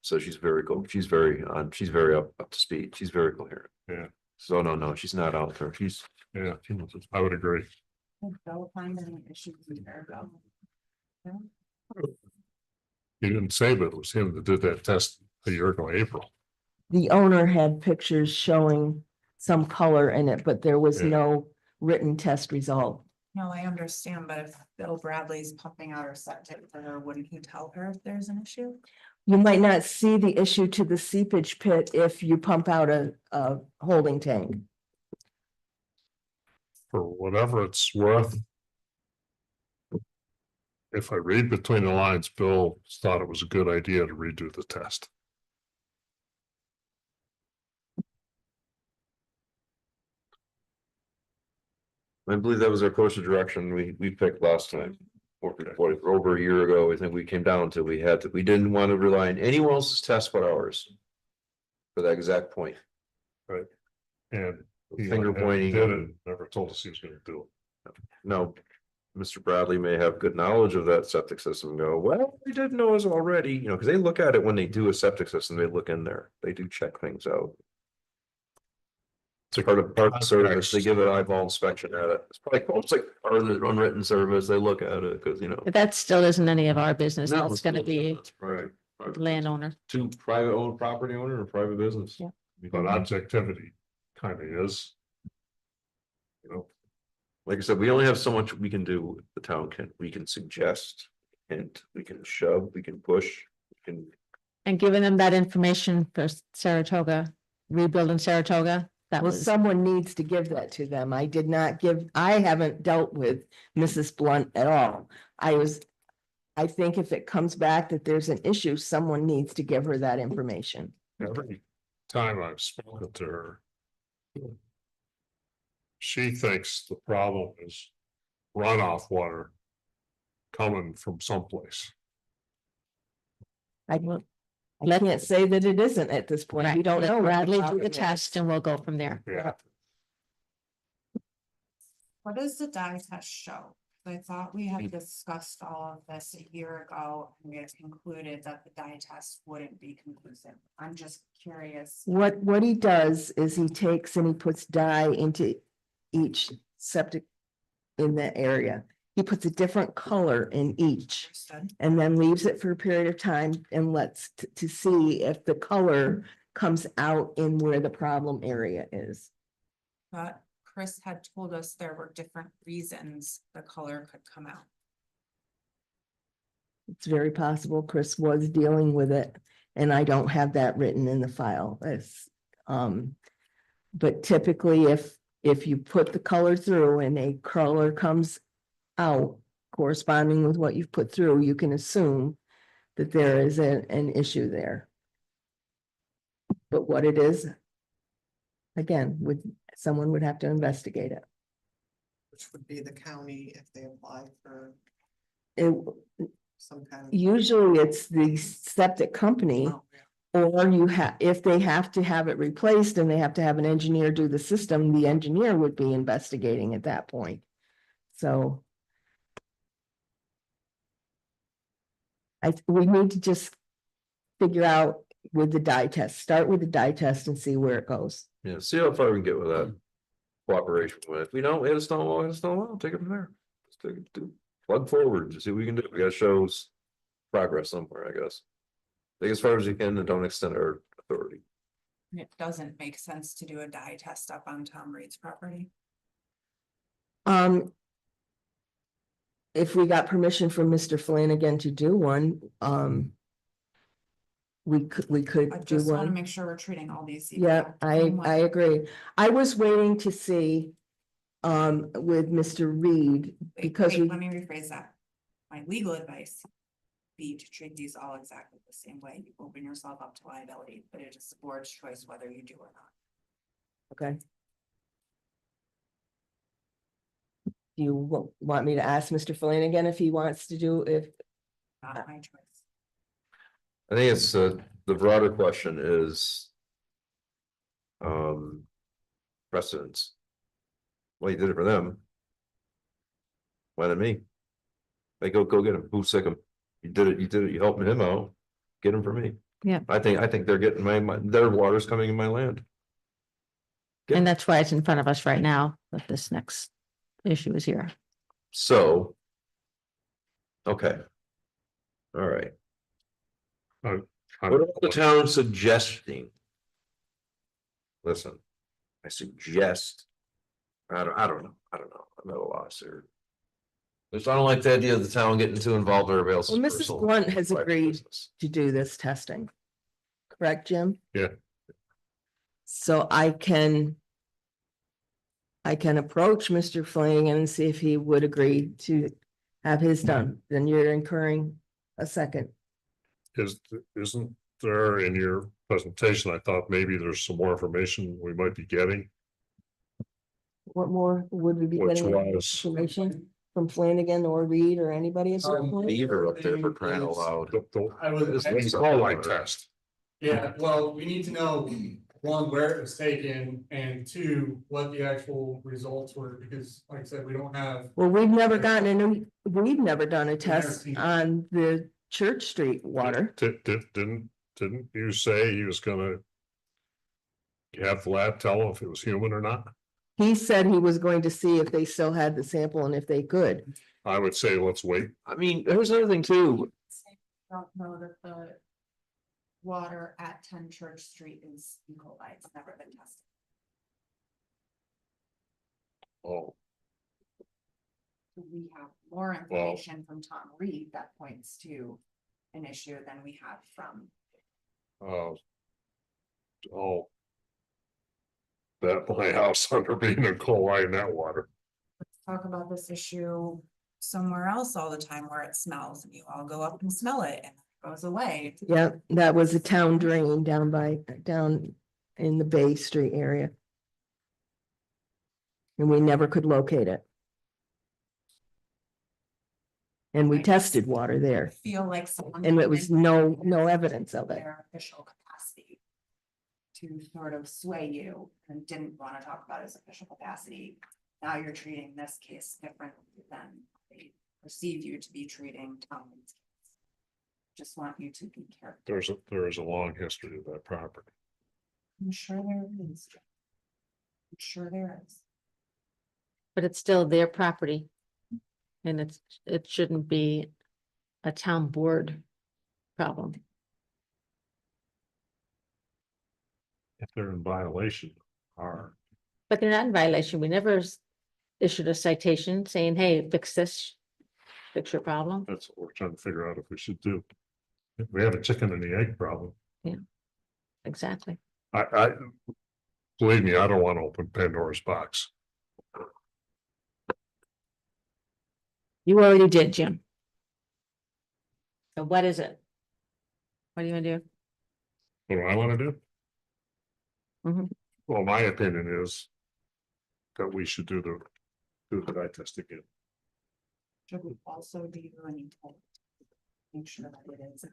so she's very cool. She's very up to speed. She's very coherent. Yeah. So no, she's not out there. Yeah, I would agree. Don't find any issues there, though. He didn't say, but it was him that did that test a year ago, April. The owner had pictures showing some color in it, but there was Yeah. no written test result. No, I understand, but if Bill Bradley's pumping out her septic for her, wouldn't he tell her if there's an issue? You might not see the issue to the seepage pit if you pump out a holding tank. For whatever it's worth. If I read between the lines, Bill thought it was a good idea to redo the test. I believe that was our course of direction we picked last time. Over a year ago, I think we came down to, we didn't want to rely on anyone else's test but ours. For that exact point. And he Finger went ahead and pointing. did it, never told us he was gonna do it. No, Mr. Bradley may have good knowledge of that septic system and go, well, we didn't know us already, you know, because they look at it when they do a septic system, they look in there, they do check things out. It's part of the service, they give an eyeball inspection at it. It's probably almost like our unwritten service, they look at it, because, you know. But that still isn't any of our business. No, That's gonna be Right. landowner. To private owned property owner or private business. Yeah. But objectivity kind of is. You know, Like I said, we only have so much we can do. The town we can suggest, and we can shove, we can push, we can. And giving them that information for Saratoga, rebuilding Saratoga, that Well, was, someone needs to give that to them. I haven't dealt with Mrs. Blunt at all. I think if it comes back that there's an issue, someone needs to give her that information. every time I've spoken to her. She thinks the problem is runoff water. Coming from someplace. I Well, can't say that it isn't at this point. We right, don't let know. what Bradley do problem the is. test and we'll go from there. Yeah. What does the dye test show? I thought we had discussed all of this a year ago, and we had concluded that the dye test wouldn't be conclusive. I'm just curious. What he does is he takes and he puts dye into each septic in that area. He puts a different color in each Understood. and then leaves it for a period of time and lets to see if the color comes out in where the problem area is. But Chris had told us there were different reasons the color could come out. It's very possible Chris was dealing with it, and I don't have that written in the file. But typically if you put the color through and a color comes out corresponding with what you've put through, you can assume that there is an issue there. But what it is, again, someone would have to investigate it. Which would be the county if they apply for It, some kind of. usually it's the septic company. Oh, yeah. Or if they have to have it replaced and they have to have an engineer do the system, the engineer would be investigating at that point. So. We need to just figure out with the dye test, start with the dye test and see where it goes. Yeah, see how far we can get with that. Cooperation with, if we don't hit a stone wall, take it from there. Let's take it to plug forward to see what we can do. We gotta show progress somewhere, I guess. Take as far as you can and don't extend our authority. It doesn't make sense to do a dye test up on Tom Reed's property. If we got permission from Mr. Flanagan to do one, we could I do just want to one. make sure we're treating all these. Yeah, I agree. I was waiting to see, with Mr. Reed, because Wait, we, let me rephrase that. My legal advice be to treat these all exactly the same way. You open yourself up to liability, but it is the board's choice whether you do or not. okay. Do you want me to ask Mr. Flanagan if he wants to do, if, Not my choice. I think it's, the broader question is. Precedence. Well, you did it for them. Why not me? They go get him, who's sick him? You did it, you helped him out, get him for me. Yeah. I think they're getting their water's coming in my land. And that's why it's in front of us right now, that this next issue is here. So. Okay. All right, I'm- what about the town suggesting? Listen, I suggest. I don't know, I'm at a loss here. Because I don't like the idea of the town getting too involved in everybody else's well, Mrs. personal Blunt has private agreed business. to do this testing. Correct, Jim? Yeah. So I can approach Mr. Flanagan and see if he would agree to have his done, then you're incurring a second. Isn't there in your presentation, I thought maybe there's some more information we might be getting, What more would we be which getting was. information from Flanagan or Reed or anybody at this point? Beaver up there for crying out loud. I was, It's a call light test. yeah, well, we need to know, one, where it was taken, and two, what the actual results were, because like I said, we don't have. Well, we've never done a test seen it. on the Church Street water. Didn't you say he was gonna. Have the lab tell him if it was human or not? He said he was going to see if they still had the sample and if they could. I would say let's wait. I mean, there's another thing too. Don't know that the water at 10 Church Street is E. coli. It's never been tested. Oh, We have more information from Tom Reed that points to an issue than we have from. oh. That my house under being a coal line in that water. Let's talk about this issue somewhere else all the time where it smells and you all go up and smell it and it goes away. Yeah, that was a town drain down in the Bay Street area. And we never could locate it. And we Right. tested water there, Feel like someone. and it was no evidence of it. Their official capacity. To sort of sway you and didn't want to talk about his official capacity. Now you're treating this case differently than they perceive you to be treating Tom's case. Just want you to be careful. There is a long history of that property. I'm sure there is. I'm sure there is. But it's still their property. And it shouldn't be a town board problem. If they're in violation, are. But they're not in violation. We never issued a citation saying, hey, fix this. Fix your problem. That's what we're trying to figure out if we should do. If we have a chicken and the egg problem. Exactly. I believe me, I don't want to open Pandora's box. You already did, Jim. So what is it? What do you want to do? What do I want to do? Mhm. Well, my opinion is. That we should do the eye test again. Should we also do any type? Make sure that it is.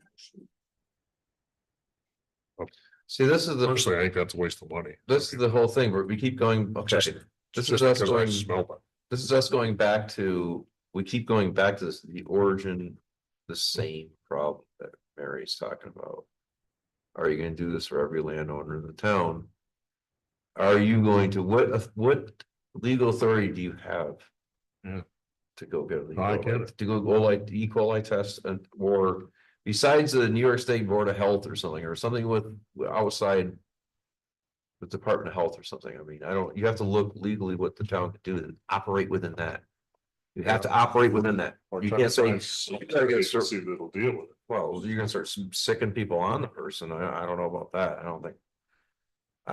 See, this is the, Personally, I think that's a waste of money. this is the whole thing where we keep going, okay, Just- this is Just us because I going, smell it. this is us going back to, we keep going back to this, the origin, the same problem that Mary's talking about. Are you gonna do this for every landowner in the town? Are you going to, what legal authority do you have? Yeah. To go get a legal, I get it. to go like E. coli test and, or besides the New York State Board of Health or something with outside. The Department of Health or something. I mean, you have to look legally what the town could do and operate within that. You have to operate within that. Or You try to can't say, find some you gotta get a agency certain, that'll deal with it. well, you're gonna start sicking people on the person. I don't know about that. I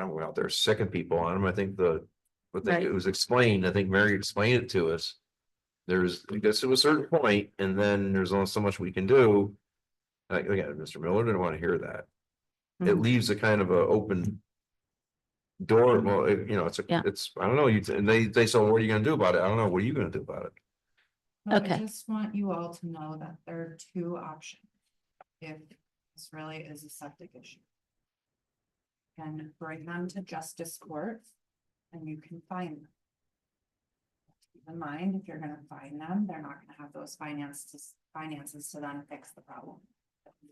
don't go out there sicking people on them. I think But then Right. it was explained, I think Mary explained it to us. There's, it gets to a certain point, and then there's only so much we can do. Like, again, Mr. Miller didn't want to hear that. It Mhm. leaves a kind of a open door. Well, you know, Yeah. it's, I don't know, and they say, what are you gonna do about it? I don't know. What are you gonna do about it? So Okay. I just want you all to know that there are two options. If this really is a septic issue. And bring them to justice court and you can fine them. Keep in mind, if you're gonna fine them, they're not gonna have those finances to then fix the problem.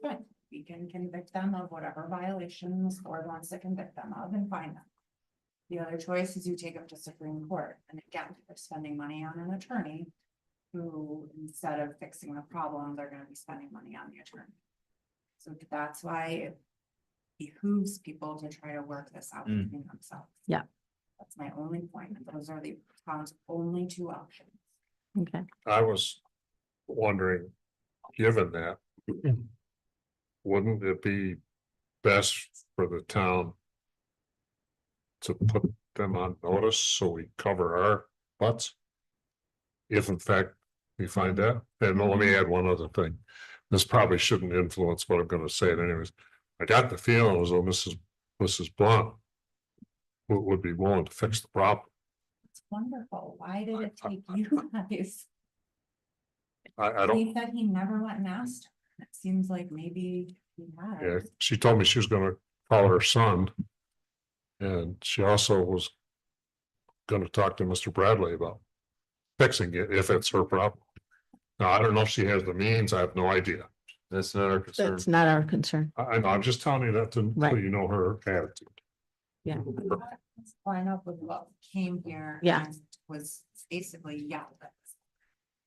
But we can convict them of whatever violations the board wants to convict them of and fine them. The other choice is you take them to Supreme Court, and again, they're spending money on an attorney. Who, instead of fixing the problem, they're gonna be spending money on the attorney. So that's why it behooves people to try to work this out between themselves. Yeah. That's my only point, and those are the town's only two options. Okay. I was wondering, given that. Wouldn't it be best for the town? To put them on notice so we cover our butts? If in fact we find that, and let me add one other thing. This probably shouldn't influence what I'm gonna say it anyways. I got the feeling as though Mrs. Blunt. Would be willing to fix the problem. It's wonderful. Why did it take you guys? I don't, He said he never went and asked her. It seems like maybe he yeah, had. she told me she was gonna call her son. And she also was. Gonna talk to Mr. Bradley about. Fixing it if it's her problem. Now, I don't know if she has the means, I have no idea. That's not our concern. That's not our concern. I know, I'm just telling you that so Right. you know her attitude. Yeah. Let's line up with what came here. Yeah. and Was basically yelled at.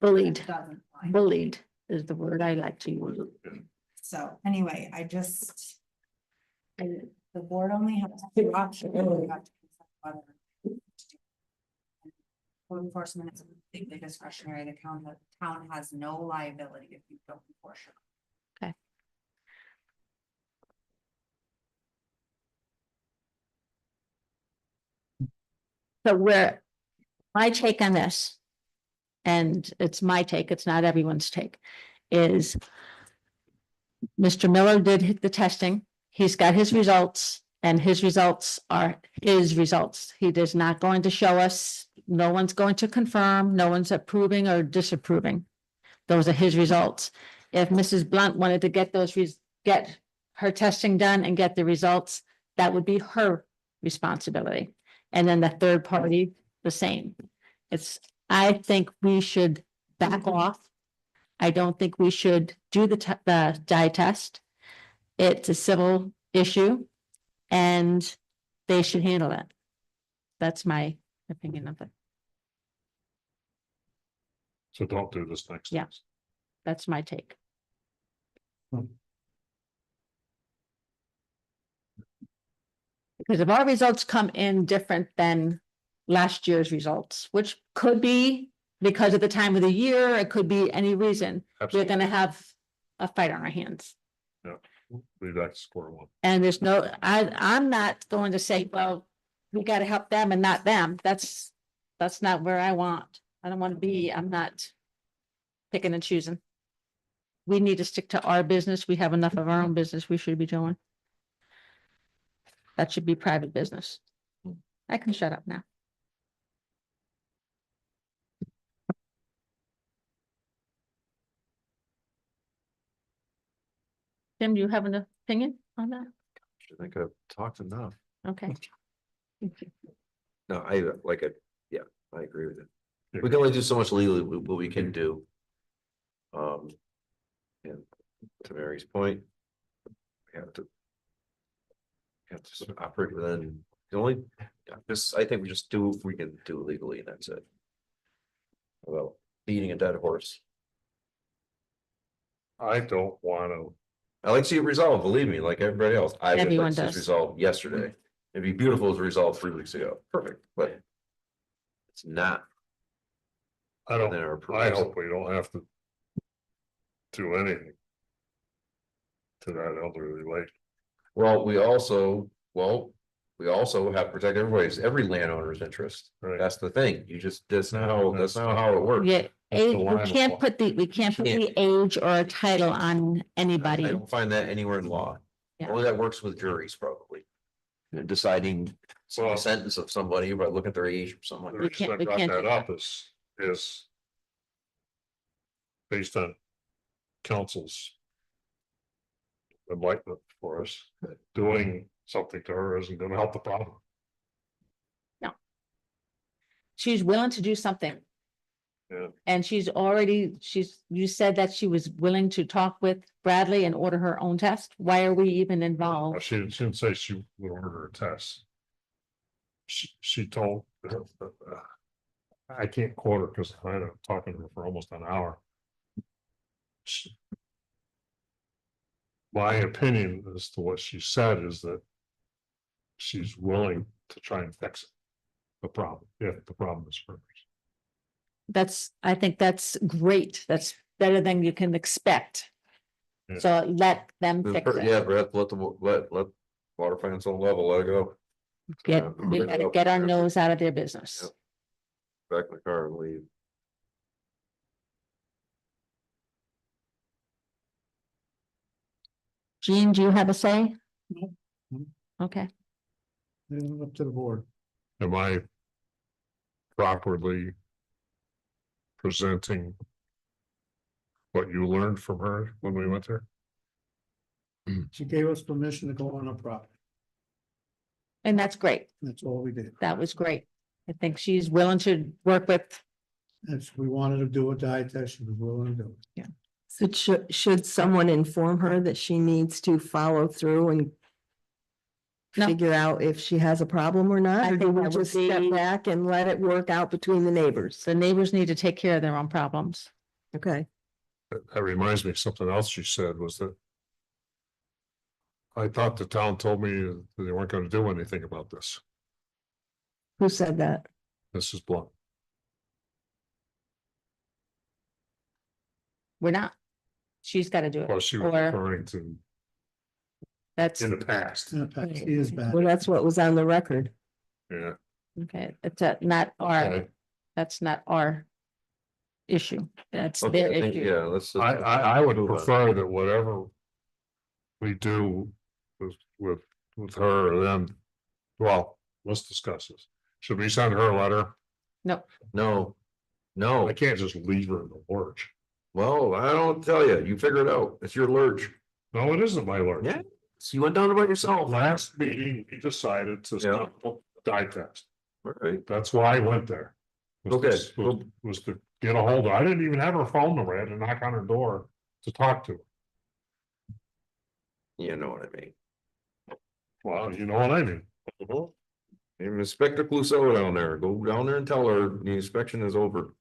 Bullied, Doesn't line up. bullied is the word I like to use. So anyway, the board only has two options. You have to decide whether to do. Code enforcement is completely discretionary. The town has no liability if you don't enforce it. Okay. So my take on this, and it's my take, it's not everyone's take, is Mr. Miller did the testing. He's got his results, and his results are his results. He is not going to show us, no one's going to confirm, no one's approving or disapproving. Those are his results. If Mrs. Blunt wanted to get get her testing done and get the results, that would be her responsibility. And then the third party, the same. I think we should back off. I don't think we should do the dye test. It's a civil issue and they should handle it. That's my opinion of it. So don't do this next. Yeah. That's my take. Because if our results come in different than last year's results, which could be because of the time of the year, it could be any reason, we're Absolutely. gonna have a fight on our hands. Leave that to square one. And there's no, I'm not going to say, well, we gotta help them and not them. That's not where I want. I don't want to be, I'm not picking and choosing. We need to stick to our business. We have enough of our own business we should be doing. That should be private business. I can shut up now. Tim, do you have an opinion on that? I think I've talked enough. Okay. No, I like it. Yeah, I agree with it. We can only do so much legally, what we can do. And to Mary's point. We have to. Operate within, the only, I think we just do what we can do legally, and that's it. Well, beating a dead horse. I don't wanna, I like to see it resolved, believe me, like everybody else. I would Everyone like to see it does. resolved yesterday. It'd be beautiful if it was resolved 3 weeks ago. Perfect, but. It's not. I don't, within our I purview. hope we don't have to. Do anything. To that elderly lady. Well, we also, we also have to protect every landowner's interest. Right. That's the thing. You just, that's not how it works. Yeah, That's the we line of can't law. put the age or a title on I anybody. don't find that anywhere in law. Yeah. Only that works with juries probably. Deciding Well- the sentence of somebody by looking at their age or something The like reason I we brought can't that do up is based on council's enlightenment for us, doing something to her isn't gonna help the problem. She's willing to do something. Yeah. And you said that she was willing to talk with Bradley and order her own test. Why are we even involved? She didn't say she would order a test. She told, I can't quote her because I ended up talking to her for almost an hour. My opinion as to what she said is that she's willing to try and fix it. The problem, if the problem is hers. I think that's great. That's better than you can expect. Yeah. So let them fix it. Yeah, Brett, let water finance on level, let it go. We gotta get our nose out of their business. Yep. Back in the car and leave. Gene, do you have a say? No. Okay, Up to the board. Am I properly presenting what you learned from her when we went there? She gave us permission to go on her property. and that's great. That's all we did. That was great. I think she's willing to work with, If we wanted to do a diet test, she was willing to do it. So should someone inform her that she needs to follow through and No. figure out if she has a problem or not? I Or do think we that would just step be- back and let it work out between the neighbors? the neighbors need to take care of their own problems. Okay, That reminds me of something else she said was that I thought the town told me that they weren't gonna do anything about this. who said that? Mrs. Blunt. We're not. She's gotta do Well, it. she was Or referring to that's, in the past. In fact, she is bad. Well, that's what was on the record. Yeah. okay, it's not Okay. that's not our issue. That's Okay, their I think, issue. yeah, let's. I would move on. prefer that whatever we do with her or them, well, let's discuss this. Should we send her a letter? No, I no, can't just leave her in the lurch. well, I don't tell you, you figure it out, it's your lurch. No, it isn't my lurch. Yeah, so you went down by yourself. Last meeting, we decided to stop the dye test. All right, That's why I went there. Okay. Was to get a hold of, I didn't even have her phone number. I had to knock on her door to talk to her. you know what I mean. Well, you know what I mean? And Inspector Clouseau down there, go down there and tell her the inspection is over.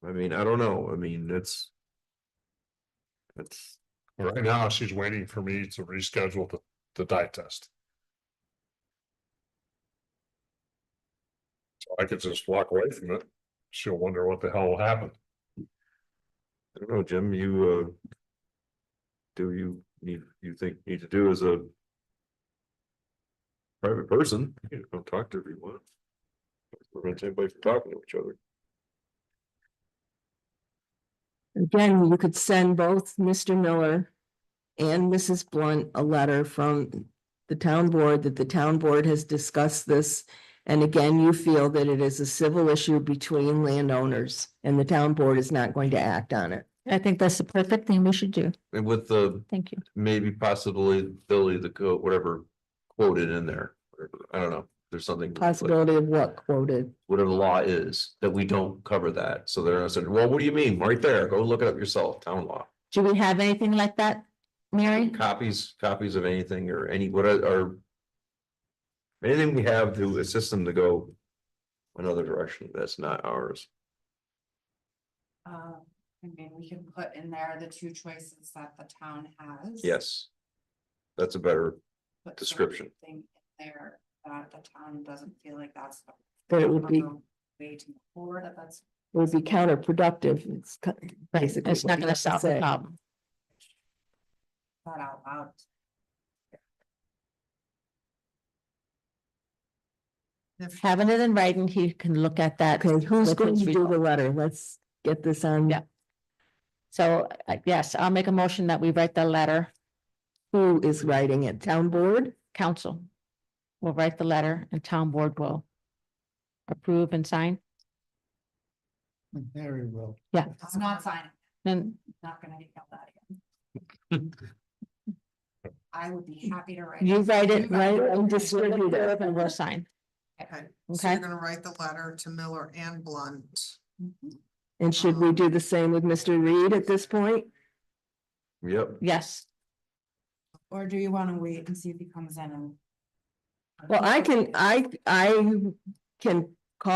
I mean, I don't know, I mean, it's. Right now, she's waiting for me to reschedule the dye test. So I could just walk away from it. She'll wonder what the hell happened. I don't know, Jim, do you think need to do as a private person, don't talk to everyone. Prevent anybody from talking to each other. Again, you could send both Mr. Miller and Mrs. Blunt a letter from the town board that the town board has discussed this. And again, you feel that it is a civil issue between landowners and the town board is not going to act on it. I think that's the perfect thing we should do. And with the, Thank you. maybe possibly ability to go, whatever quoted in there, whatever, I don't know, there's something. Possibility of what quoted. Whatever the law is, that we don't cover that, so they're not saying, well, what do you mean, right there, go look it up yourself, town law. Do we have anything like that, Mary? Copies of anything or any, what are. Anything we have to assist them to go another direction, that's not ours. I mean, we can put in there the two choices that the town has. Yes. That's a better, Put description. something in there that the town doesn't feel like that's. But it would be, Way to move forward, that's. it would be counterproductive. It's basically. It's not what gonna you solve the say. problem. That out loud. having it in writing, he can look at that. Okay, who's with going his to do the report. letter? Let's get this on. Yeah. So, yes, I'll make a motion that we write the letter, Who is writing it? Town board? council. Will write the letter and town board will approve and sign. Very well. It's not signing, Then, not gonna email that again. I would be happy to write. you write it, right, and it. distribute it, and we'll sign. Okay, so Okay. you're gonna write the letter to Miller and Blunt. And should we do the same with Mr. Reed at this point? Yep. Yes, Or do you wanna wait and see if he comes in and? Well, I can call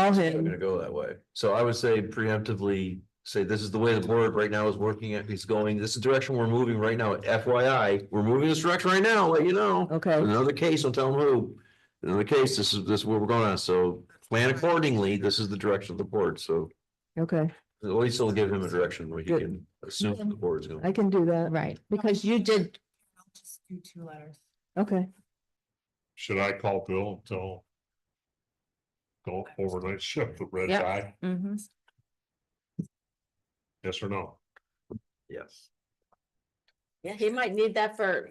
I'm him. gonna go that way. So I would say preemptively, say this is the way the board right now is working at, he's going, this is the direction we're moving right now. FYI, we're moving this direction right now, let you know. Okay, In another case, don't tell them who. In another case, this is where we're going on. So plan accordingly. This is the direction of the board. So okay, at least it'll give him a direction where he Good. can assume the board's going. I can do that. right, because you did, I'll just do 2 letters. Okay, Should I call Bill and tell? Don't overnight shift the red Yep. eye, mhm. yes or no? Yes. Yeah, he might need that for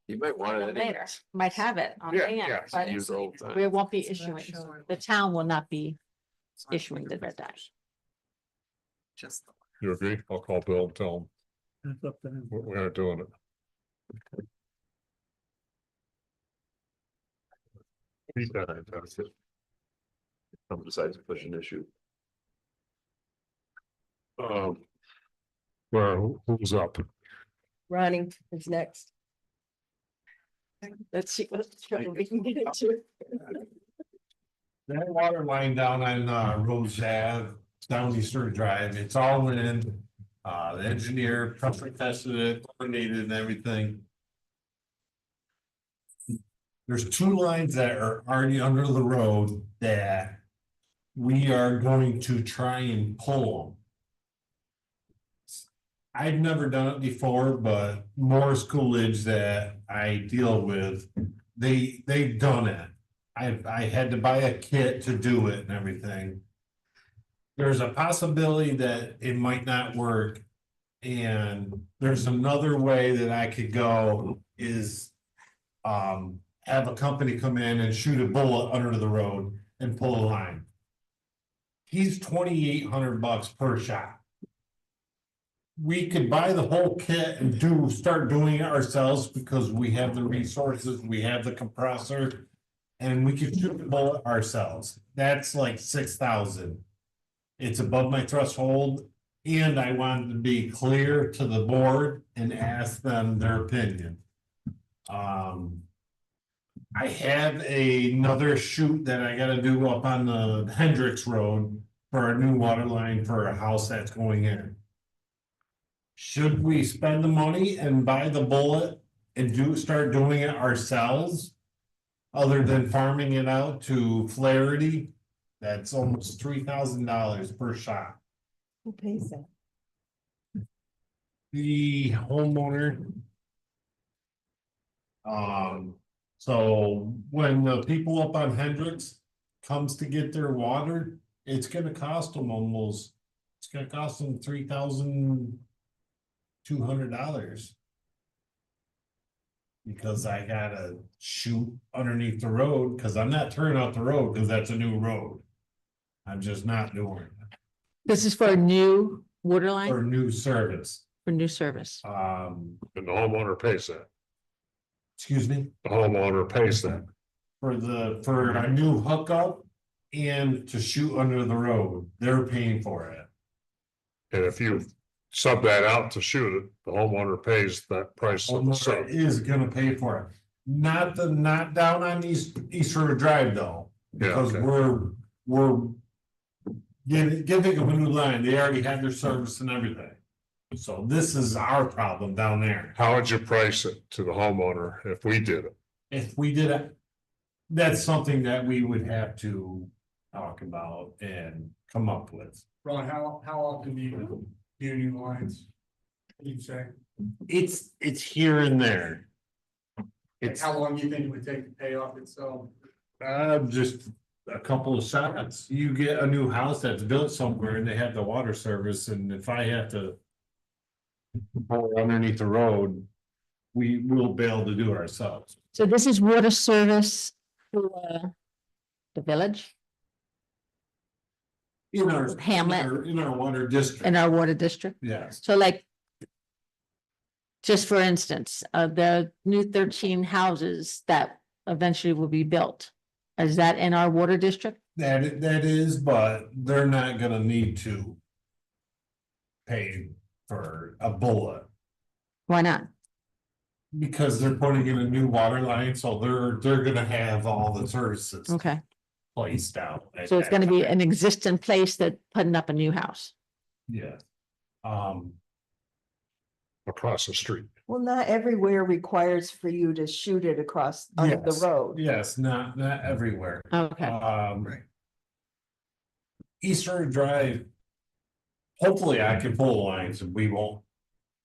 You might want it. later, might have it on Yeah, hand, yeah, but Use all the time. we won't be issuing, the town will not be issuing the red dye. Just. You agree? I'll call Bill and tell him That's up to him. we're doing it. Beat that. Some decides to push an issue. Who's up? Ronnie is next. Let's see what we can get into. That water line down on Rose Ave, down Eastern Drive, it's all in. The engineer pressure tested it, coordinated and everything. There's 2 lines that are already under the road that we are going to try and pull them. I've never done it before, but Morris Coolidge that I deal with, they've done it. I had to buy a kit to do it and everything. There's a possibility that it might not work. And there's another way that I could go is have a company come in and shoot a bullet under the road and pull a line. He's $2,800 per shot. We could buy the whole kit and start doing it ourselves because we have the resources, we have the compressor. And we could shoot the bullet ourselves. That's like 6,000. It's above my threshold. And I wanted to be clear to the board and ask them their opinion. I have another shoot that I gotta do up on the Hendricks Road for a new water line for a house that's going in. Should we spend the money and buy the bullet and start doing it ourselves? Other than farming it out to Flaherty, that's almost $3,000 per shot. Who pays that? The homeowner. So when the people up on Hendricks comes to get their water, it's gonna cost them it's gonna cost them $3,200. Because I gotta shoot underneath the road, cause I'm not turning out the road, cause that's a new road. I'm just not doing it This is for a new water for line, new service. for new service. And the homeowner pays that. Excuse me, The homeowner pays that. for a new hookup and to shoot under the road, they're paying for it. And if you sub that out to shoot it, the homeowner pays that price of the sub. Homeowner is gonna pay for it. Not down on East River Drive though, Yeah, because okay. we're giving them a new line. They already had their service and everything. So this is our problem down there. How would you price it to the homeowner if we did it? If we did it, that's something that we would have to talk about and come up with. Ron, how often do you do new lines? You'd say, It's here and there. like, It's how long do you think it would take to pay off itself? just a couple of shots. You get a new house that's built somewhere and they have the water service, and if I have to bore underneath the road, we will be able to do it ourselves. So this is water service for the village In our. Hamlet. In our water district, in our water district. yes. So like, just for instance, the new 13 houses that eventually will be built. Is that in our water district? That is, but they're not gonna need to pay for a bullet. Why not? Because they're putting in a new water line, so they're gonna have all the services Okay, placed out. so it's gonna be an existing place that putting up a new house. Yeah. across the street. Well, not everywhere requires for you to shoot it across under the Yes. road. Yes, not everywhere. Okay, Easter Drive. Hopefully I can pull lines and we won't.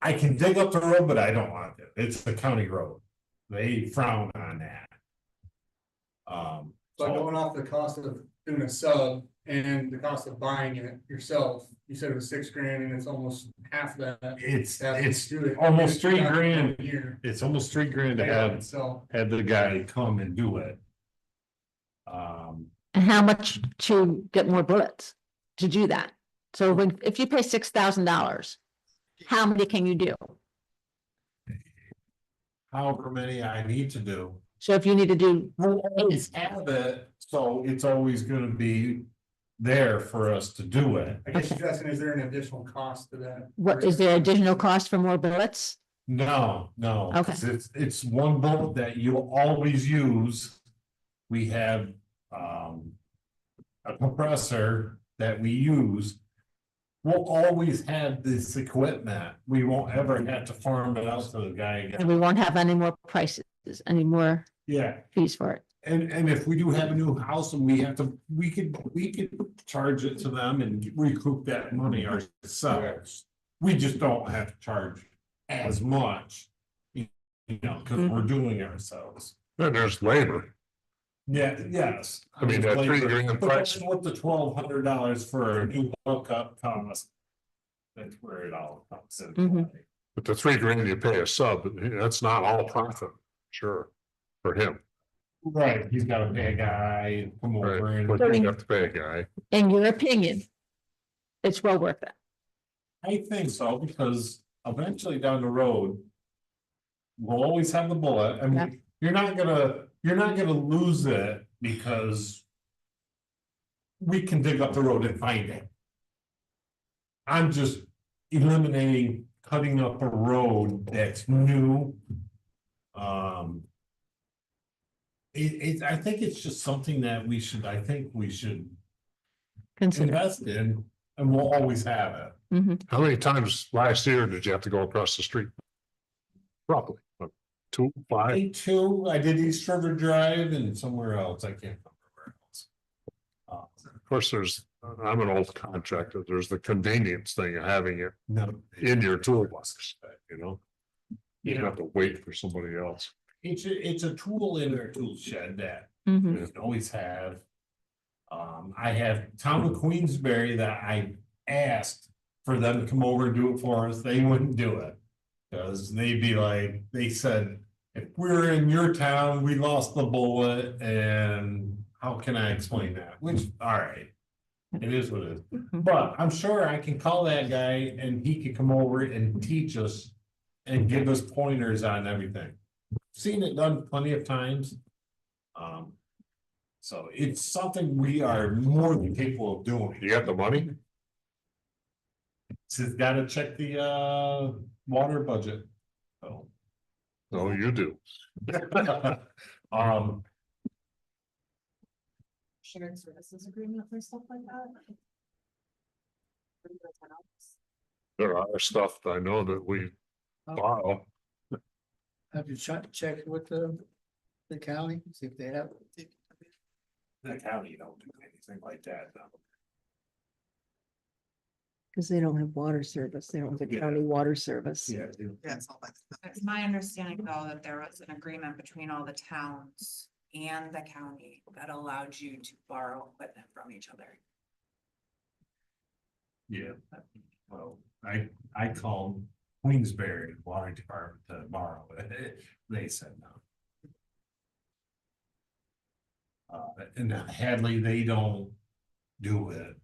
I can dig up the road, but I don't want to. It's the county road. They frown on that. So going off the cost of doing a sub and the cost of buying it yourself, you said it was $6,000 and it's almost half that. It's Do it. almost It's $3,000. Here. It's almost $3,000 to have So the guy come and do it. and how much to get more bullets to do that? So when, if you pay $6,000, how many can you do? However many I need to do. So if you need to do, We'll always have it, so it's always gonna be there for us to do it. I guess you're asking, is there an additional cost to that? what, is there additional cost for more bullets? No, Okay. 'cause it's one bullet that you'll always use. We have, a compressor that we use. We'll always have this equipment. We won't ever have to farm it out to the guy And again. we won't have any more prices, any more Yeah, fees for it. and if we do have a new house and we have to, we could charge it to them and recoup that money ourselves. We just don't have to charge as much, you know, cause we're doing it ourselves. Then there's labor. Yeah, yes. I mean, that $3,000 But that's price. what the $1,200 for a new hookup costs. That's where it all comes in. Mhm. play. But the $3,000 you pay a sub, that's not all profit, sure, for him. Right, he's gotta pay a guy and come over Right, and. but you have to pay a guy. In your opinion, it's well worth it. I think so, because eventually down the road. We'll always have the bullet, I Yeah. mean, you're not gonna lose it because. We can dig up the road and find it. I'm just eliminating cutting up a road that's new. I think it's just something that I think we should Consider. invest in, and we'll always have it. Mhm. How many times last year did you have to go across the street? Probably, 2, 5. I did East River Drive and somewhere else, I can't remember where else. Of course, I'm an old contractor, there's the convenience thing of having it No, in your toolbox, you know? You don't yeah, have to wait for somebody else. it's a tool in our tool shed that Mhm. we can always have. I have Town of Queensberry that I asked for them to come over and do it for us, they wouldn't do it. Cause they'd be like, they said, if we're in your town, we lost the bullet, and how can I explain that? Which, alright. It is what it is, but I'm sure I can call that guy and he could come over and teach us. And give us pointers on everything. Seen it done plenty of times. So it's something we are more than capable of doing. You got the money? Just gotta check the water budget. So. No, you do. Shared services agreement for stuff like that. There are stuff I know that we borrow. Have you checked with the county, see if they have? The county don't do anything like that, no. Cause they don't have water service. They don't have a Yeah. county water service. Yeah. Yeah, it's all like. It's my understanding though that there was an agreement between all the towns and the county that allowed you to borrow equipment from each other. Yeah, well, I called Queensberry Water Department to borrow it. They said no. And Hadley, they don't do it.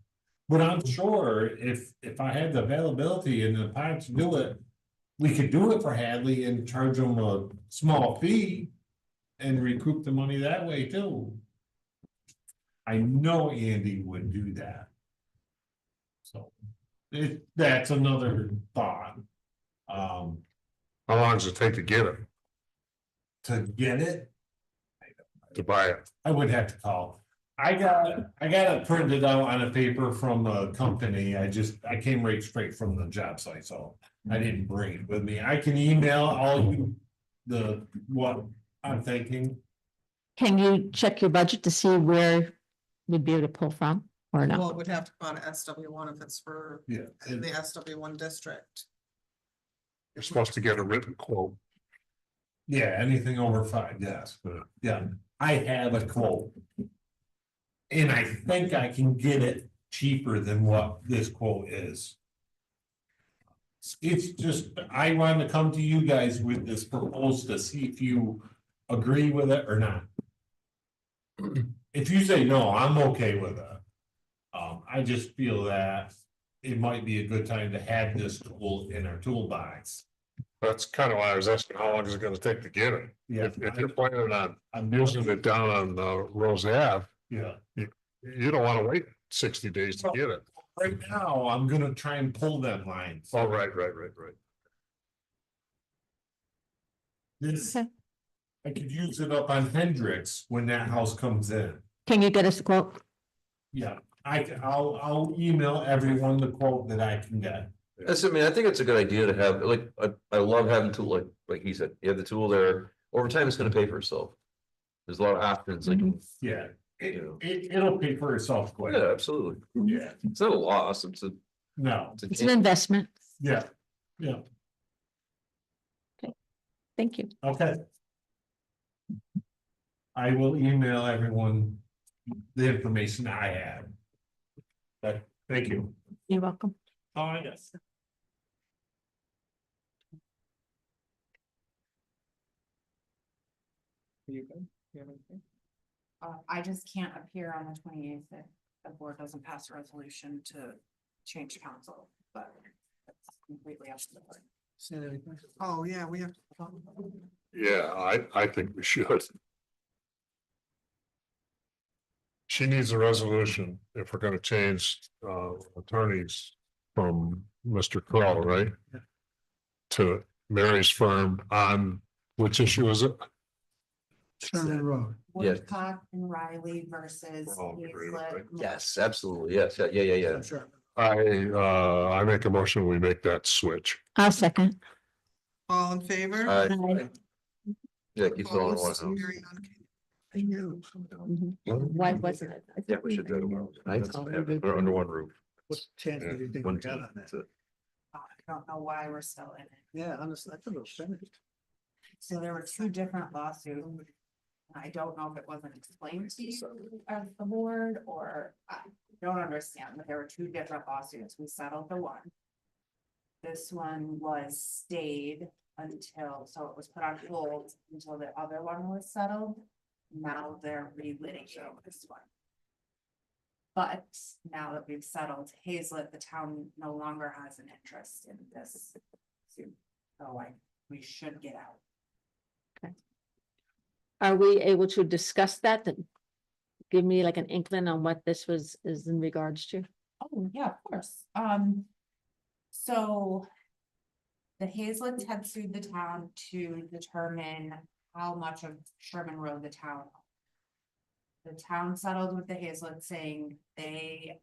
But I'm sure if I had the availability and the time to do it, we could do it for Hadley and charge them a small fee and recoup the money that way too. I know Andy would do that. So that's another thought. How long does it take to get it, To get it, to buy it? I would have to call. I got it printed out on a paper from a company. I came right straight from the job site, so I didn't bring it with me. I can email all you what I'm thinking. Can you check your budget to see where we'd be able to pull from or Well, not? it would have to go on SW1 if it's for Yeah. the SW1 district. You're supposed to get a written quote. Yeah, anything over 5, yes. Yeah, I have a quote. And I think I can get it cheaper than what this quote is. It's just, I want to come to you guys with this proposal to see if you agree with it or not. If you say no, I'm okay with it. I just feel that it might be a good time to have this tool in our toolbox. That's kind of why I was asking, how long is it gonna take to get it? Yeah, If you're planning on I'm using it down on Rose Ave, Yeah. you don't wanna wait 60 days to get it. Right now, I'm gonna try and pull them lines. Oh, right. This, Okay. I could use it up on Hendrix when that house comes in. Can you get us a quote? Yeah, I'll email everyone the quote that I can get. That's, I mean, I think it's a good idea to have, like, I love having tool, like he said, you have the tool there, over time, it's gonna pay for itself. There's a lot of options, like, Yeah, it'll pay for itself quick. yeah, absolutely, Yeah, it's not a loss, no, It's an investment. yeah, Thank you. okay. I will email everyone the information I have. Okay, thank you. You're welcome. Oh, yes. I just can't appear on the 28th if the board doesn't pass a resolution to change council, but it's completely up to the board. Oh, yeah, we have. Yeah, I think we should. She needs a resolution if we're gonna change attorneys from Mr. Crowe, right? To Mary's firm on, which issue is it? Sherman Road. Yeah. Woodcock and Riley versus Oh, really? Hazlet. yes, absolutely, yes, yeah. Sure. I make a motion, we make that switch. I'll second. All in favor? Aye. Yeah, keep going on one Opposed? house. Hearing none. Mhm. Why wasn't it? Yeah, we should do it. We're under one roof. What chance do you think we got on that? That's it. I don't know why we're still in it. Yeah, honestly, I thought it was finished. So there were two different lawsuits. I don't know if it wasn't explained to you as the board, or I don't understand, but there were two different lawsuits. We settled the one. This one was stayed until, so it was put on hold until the other one was settled. Now they're relitigating this one. But now that we've settled Hazlet, the town no longer has an interest in this suit. So we should get out. Are we able to discuss that? Give me like an inkling on what this is in regards to? Oh, yeah, of course. So the Hazlets had sued the town to determine how much of Sherman Road the town owned. The town settled with the Hazlets saying they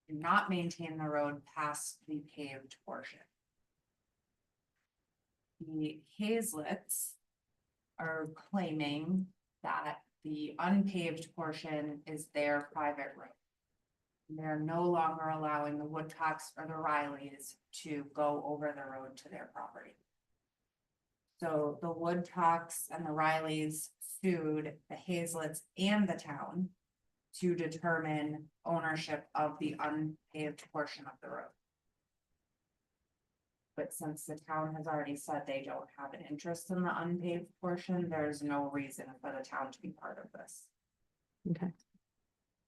do not maintain the road past the paved portion. The Hazlets are claiming that the unpaved portion is their private road. They're no longer allowing the Woodcocks or the Rileys to go over the road to their property. So the Woodcocks and the Rileys sued the Hazlets and the town to determine ownership of the unpaved portion of the road. But since the town has already said they don't have an interest in the unpaved portion, there's no reason for the town to be part of this. Okay.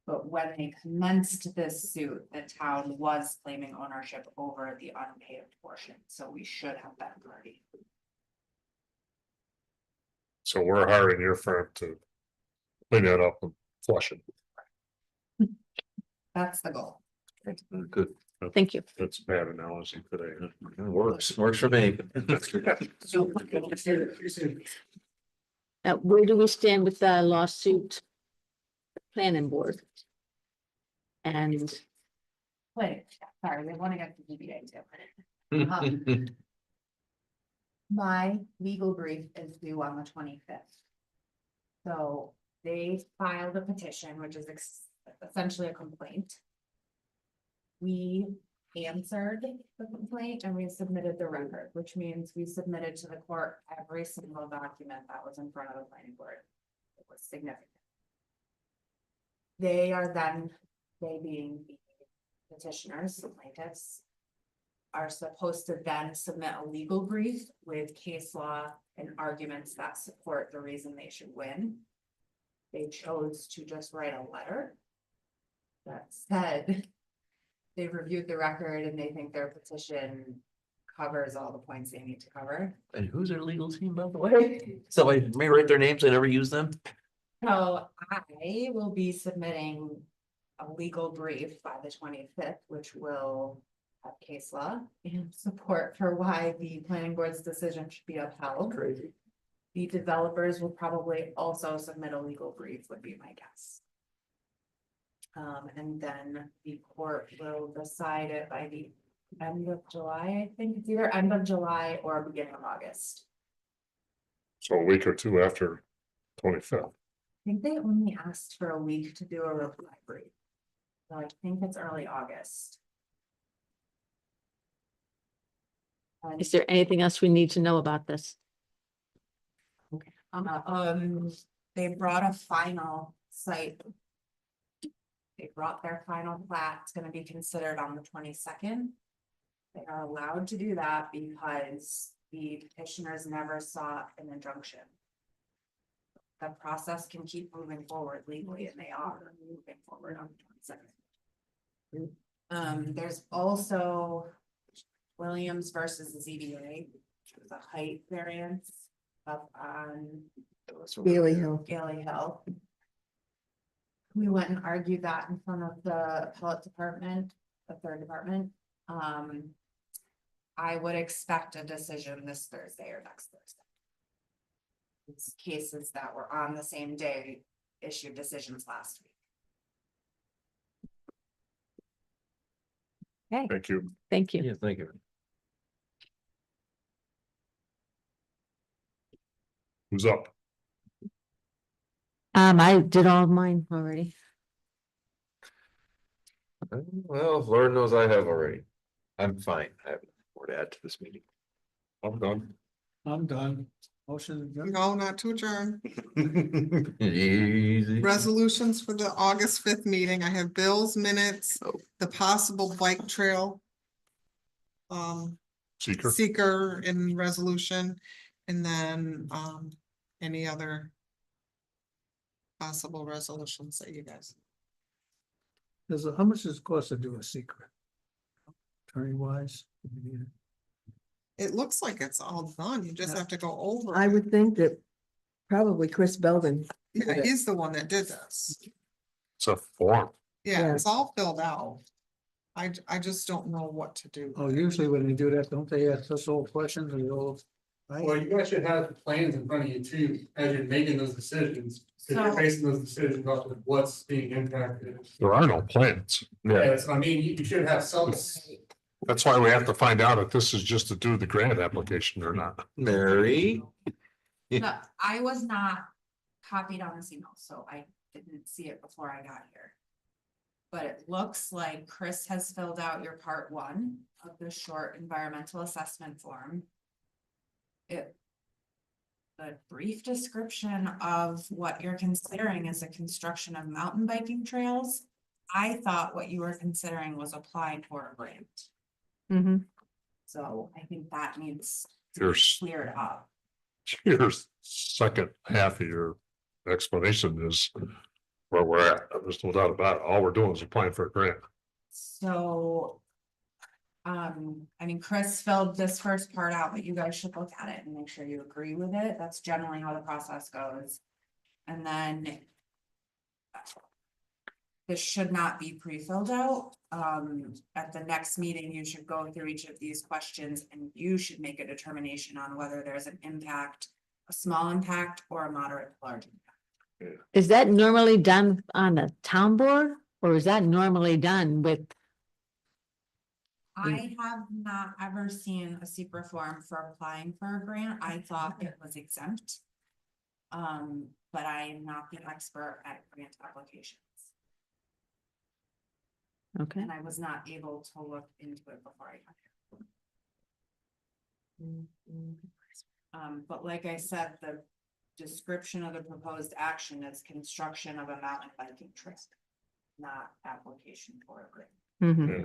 But when they commenced this suit, the town was claiming ownership over the unpaved portion, so we should have been party. So we're hiring your firm to clean that up and flush it. That's the goal. Good, Thank you. That's a bad analogy today. Huh? it works for me. Now, where do we stand with the lawsuit? Planning board. And Wait, sorry, we want to get to DBA too. My legal brief is due on the 25th. So they filed a petition, which is essentially a complaint. We answered the complaint and we submitted the record, which means we submitted to the court every single document that was in front of the planning board. It was significant. They are then, they being the petitioners, the plaintiffs, are supposed to then submit a legal brief with case law and arguments that support the reason they should win. They chose to just write a letter that said they've reviewed the record and they think their petition covers all the points they need to cover. And who's their legal team, by the way? So I may write their names, I never use them. So I will be submitting a legal brief by the 25th, which will have case law and support for why the planning board's decision should be upheld. Crazy. The developers will probably also submit a legal brief, would be my guess. And then the court will decide it by the end of July. I think it's either end of July or beginning of August. So a week or two after 25th. I think they only asked for a week to do a reply brief. So I think it's early August. And, is there anything else we need to know about this? they brought a final site. They brought their final plat, it's gonna be considered on the 22nd. They are allowed to do that because the petitioners never sought an injunction. The process can keep moving forward legally, and they are moving forward on the 22nd. There's also Williams versus the ZBA, which was a height variance up on Bailey Hill. Gailey Hill. We went and argued that in front of the appellate department, the third department. I would expect a decision this Thursday or next Thursday. It's cases that were on the same day issued decisions last week. Okay, Thank you. thank you. Yeah, thank you. Who's up? I did all of mine already. Well, Lord knows I have already. I'm fine. I have more to add to this meeting. I'm done. I'm done. Motion. No, not to adjourn. Easy. Resolutions for the August 5th meeting. I have bills, minutes, Oh. the possible bike trail. Seeker. Seeker in resolution, and then, any other possible resolutions that you guys. How much does it cost to do a secret? Attorney wise? It looks like it's all done. You just have to go over. I it. would think that probably Chris Belden. Yeah, he's the one that did this. It's a form. Yeah, it's all filled out. I just don't know what to do. Oh, usually when they do that, don't they ask us all questions and all? Well, you guys should have the plans in front of you too, as you're making those decisions, because you're So- basing those decisions off of what's being impacted. There are no plans. Yeah, so I mean, you should have some. That's why we have to find out if this is just to do the grant application or not. Mary. No, I was not copied on this email, so I didn't see it before I got here. But it looks like Chris has filled out your part 1 of the short environmental assessment form. It the brief description of what you're considering is a construction of mountain biking trails. I thought what you were considering was applying for a grant, Mm-hmm. so I think that needs to be Yours, cleared up. your second half of your explanation is where we're at. There's no doubt about it. All we're doing is applying for a grant. So. I mean, Chris filled this first part out, but you guys should look at it and make sure you agree with it. That's generally how the process goes. And then. This should not be pre-filled out. At the next meeting, you should go through each of these questions and you should make a determination on whether there's an impact, a small impact or a moderate to large impact. Is that normally done on a town board or is that normally done with? I have not ever seen a secret form for applying for a grant. I thought it was exempt. But I am not the expert at grant applications. Okay. And I was not able to look into it before I got here. But like I said, the description of the proposed action is construction of a mountain biking trail, not application for a grant. Mm-hmm.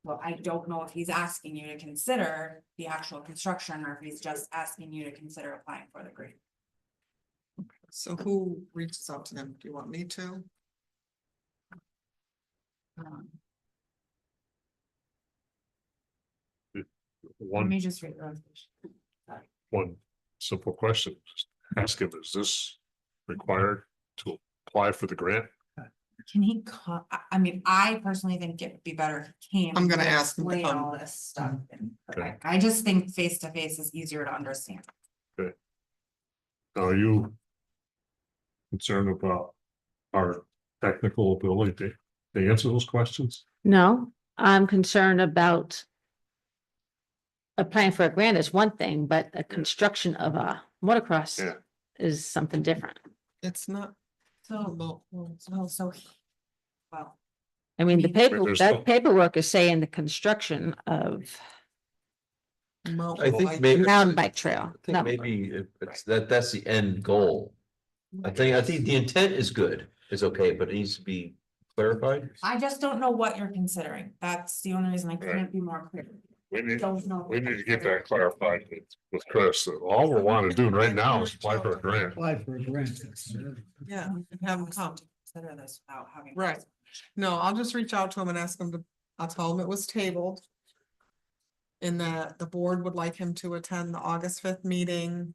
Well, I don't know if he's asking you to consider the actual construction or if he's just asking you to consider applying for the grant. So who reaches out to them? Do you want me to? Let One, me just read the resolution. one simple question. Just ask him, is this required to apply for the grant? Can he call, I mean, I personally think it'd be better if he came. I'm gonna and ask him to explain come. all this stuff. Okay. I just think face to face is easier to understand. Are you concerned about our technical ability to answer those questions? No, I'm concerned about. Applying for a grant is one thing, but a construction of a motocross Yeah. is something different. It's not. So, well, I mean, the paper, There's no- that paperwork is saying the construction of I think maybe. mountain bike trail. I think No. maybe it's that's the end goal. I think the intent is good, is okay, but it needs to be clarified. I just don't know what you're considering. That's the only reason I couldn't be more clear. We need, Don't know. we need to get that clarified with Chris. All we want to do right now is apply for a grant. Apply for a grant. Yeah, have them come. Consider this without having. Right. No, I'll just reach out to him and ask him to, I'll tell him it was tabled. And that the board would like him to attend the August 5th meeting.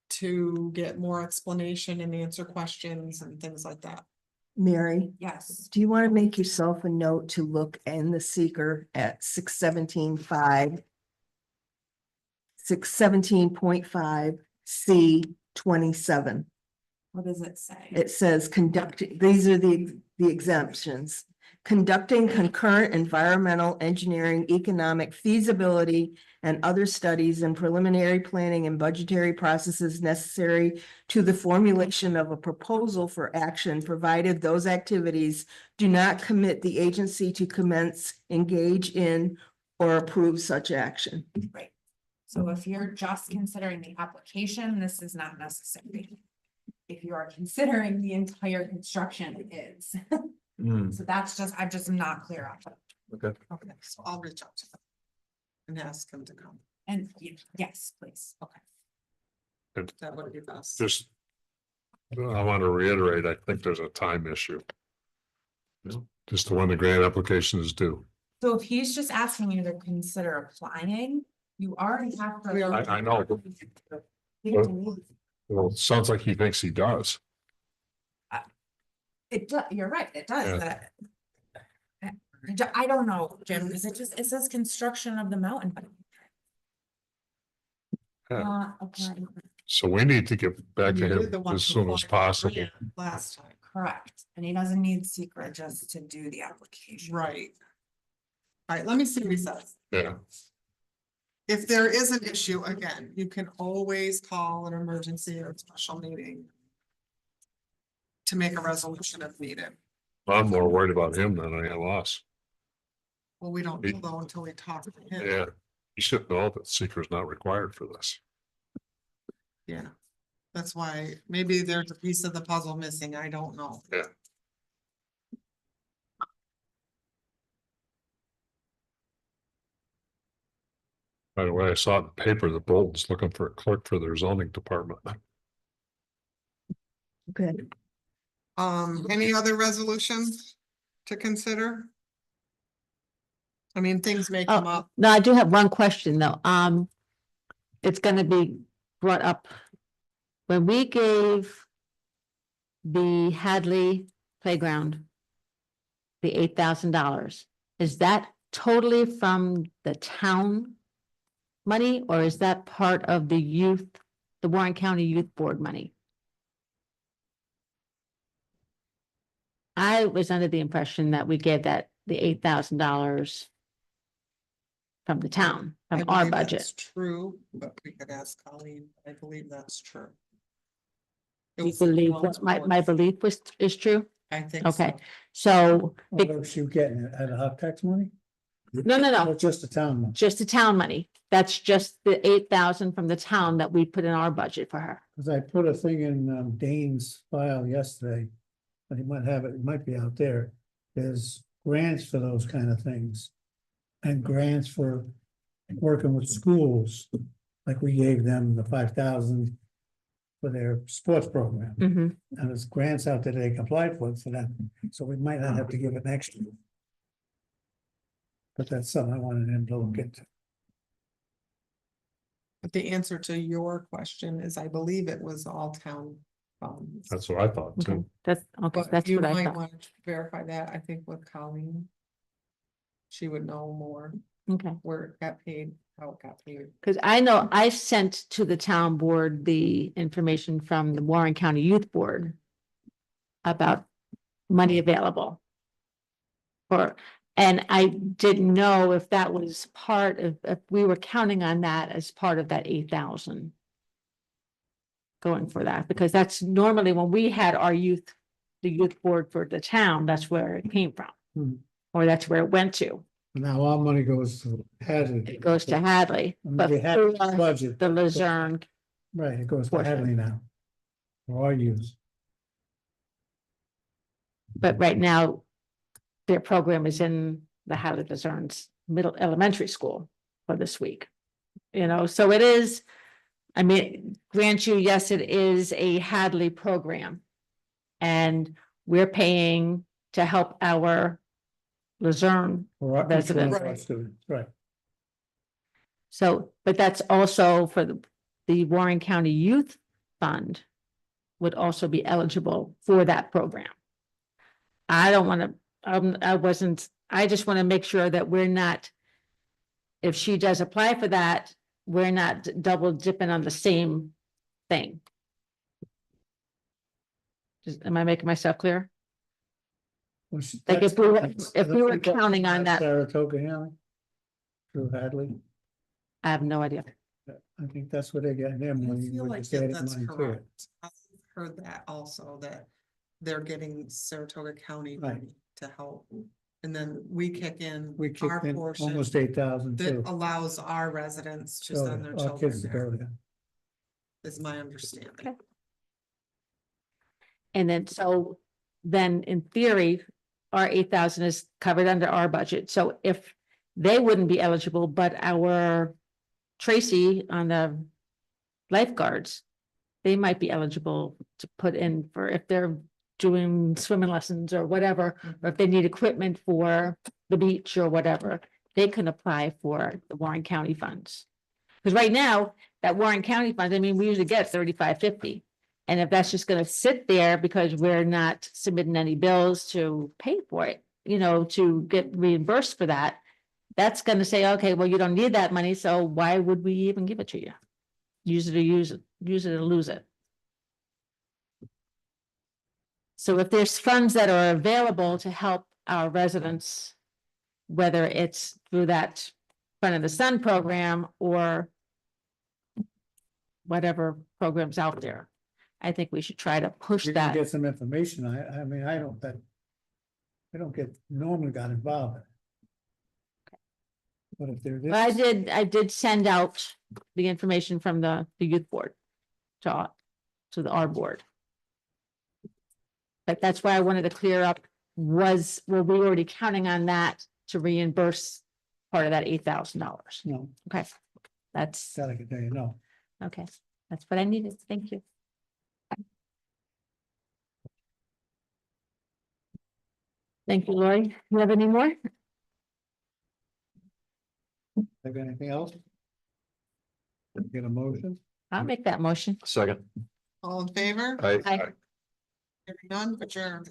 To get more explanation and answer questions and things like that. Mary, Yes, do you want to make yourself a note to look in the seeker at 617.5? 617.5 C27. what does it say? It says conducting, these are the exemptions. Conducting concurrent environmental engineering, economic feasibility, and other studies and preliminary planning and budgetary processes necessary to the formulation of a proposal for action, provided those activities do not commit the agency to commence, engage in, or approve such action. Right. So if you're just considering the application, this is not necessary. If you are considering the entire construction, it is. Hmm, So that's just, I'm just not clear on it. okay. Okay, so I'll reach out to them. And ask him to come. And yes, please. Okay. That would be best. Just, I want to reiterate, I think there's a time issue. Just when the grant application is due. So if he's just asking you to consider applying, you already have to. I know. Well, it sounds like he thinks he does. It does, you're right, it does, Yeah. but. I don't know, Jim, because it says construction of the mountain bike. Yeah. Okay, So we need to get back to You're him the one as who soon as applied possible. grant Last time, correct, and he doesn't need secret just to do the application. right. All right, let me see what he says. Yeah, If there is an issue, again, you can always call an emergency or a special meeting. To make a resolution if needed. I'm more worried about him than I am us. Well, we don't know until we talk to him. Yeah, you should know that seeker is not required for this. Yeah, that's why maybe there's a piece of the puzzle missing. I don't know. By the way, I saw in the paper that Bolton's looking for a clerk for their zoning department. Okay. Any other resolutions to consider? I mean, things may come Oh, up. no, I do have one question though. It's gonna be brought up. When we gave the Hadley Playground the $8,000, is that totally from the town money, or is that part of the Warren County Youth Board money? I was under the impression that we gave that the $8,000 from the town, I from our believe that's budget. True, but we could ask Colleen. I believe that's true. It You was the believe town's what my board. belief is true? I think Okay, so. so, What else you getting at a hot tax money? no, Or just the town money? just the town money. That's just the 8,000 from the town that we put in our budget for her. Cause I put a thing in Dane's file yesterday. But he might have it, it might be out there. There's grants for those kind of things. And grants for working with schools. Like we gave them the 5,000 for their sports program. Mhm. And there's grants out there they can apply for that, so we might not have to give it next year. But that's something I wanted him to look into. But the answer to your question is, I believe it was all town funds. That's what I thought Okay, too. But that's you what I might thought. want to verify that, I think with Colleen. She would know more Okay. where it got paid, how it got paid. Because I know I sent to the town board the information from the Warren County Youth Board about money available. And I didn't know if that was part of, if we were counting on that as part of that 8,000. Going for that, because that's normally when we had our the youth board for the town, that's where it came from. Hmm. Or that's where it went to. Now our money goes to Hadley. It goes to Hadley, And but we had for budget, the Luzerne, right, it goes to portion. Hadley now. For our use. but right now. Their program is in the Hadley Luzerne's middle elementary school for this week. You know, so it is, I mean, grant you, yes, it is a Hadley program. And we're paying to help our Luzerne For our, each one residents. of our students, right. So, but that's also for the Warren County Youth Fund would also be eligible for that program. I don't want to, I just want to make sure that we're not, if she does apply for that, we're not double dipping on the same thing. Am I making myself clear? Well, Like if we were- if we were that's- counting on that- Saratoga County. Through Hadley, I have no idea. I think that's where they get their I money. feel we're like just that adding that's money to it. correct. I've heard that also, that they're getting Saratoga County Right. money to help. And then we kick in We kicked our in portion almost 8,000 that too. allows our residents to So send their our kids to children go there, there. is my understanding. Okay. And then, so then in theory, our 8,000 is covered under our budget. So if they wouldn't be eligible, but our Tracy on the lifeguards, they might be eligible to put in for if they're doing swimming lessons or whatever, or if they need equipment for the beach or whatever, they can apply for the Warren County funds. Because right now, that Warren County funds, I mean, we usually get 3550. And if that's just gonna sit there because we're not submitting any bills to pay for it, you know, to get reimbursed for that. That's gonna say, okay, well, you don't need that money, so why would we even give it to you? Use it or use it or lose it. So if there's funds that are available to help our residents, whether it's through that Front of the Sun program or whatever programs out there, I think we should try to push We can that. get some information. I mean, I don't normally got involved. But if there is. But I did send out the information from the youth board to our board. But that's why I wanted to clear up, were we already counting on that to reimburse part of that $8,000? No, Okay, that's, that I can tell you, no. okay, that's what I needed. Thank you. Thank you, Lori. You have any more? Have anything else? Get a motion? I'll make that motion. Second. All in favor? I, Aye. Hearing none, adjourned.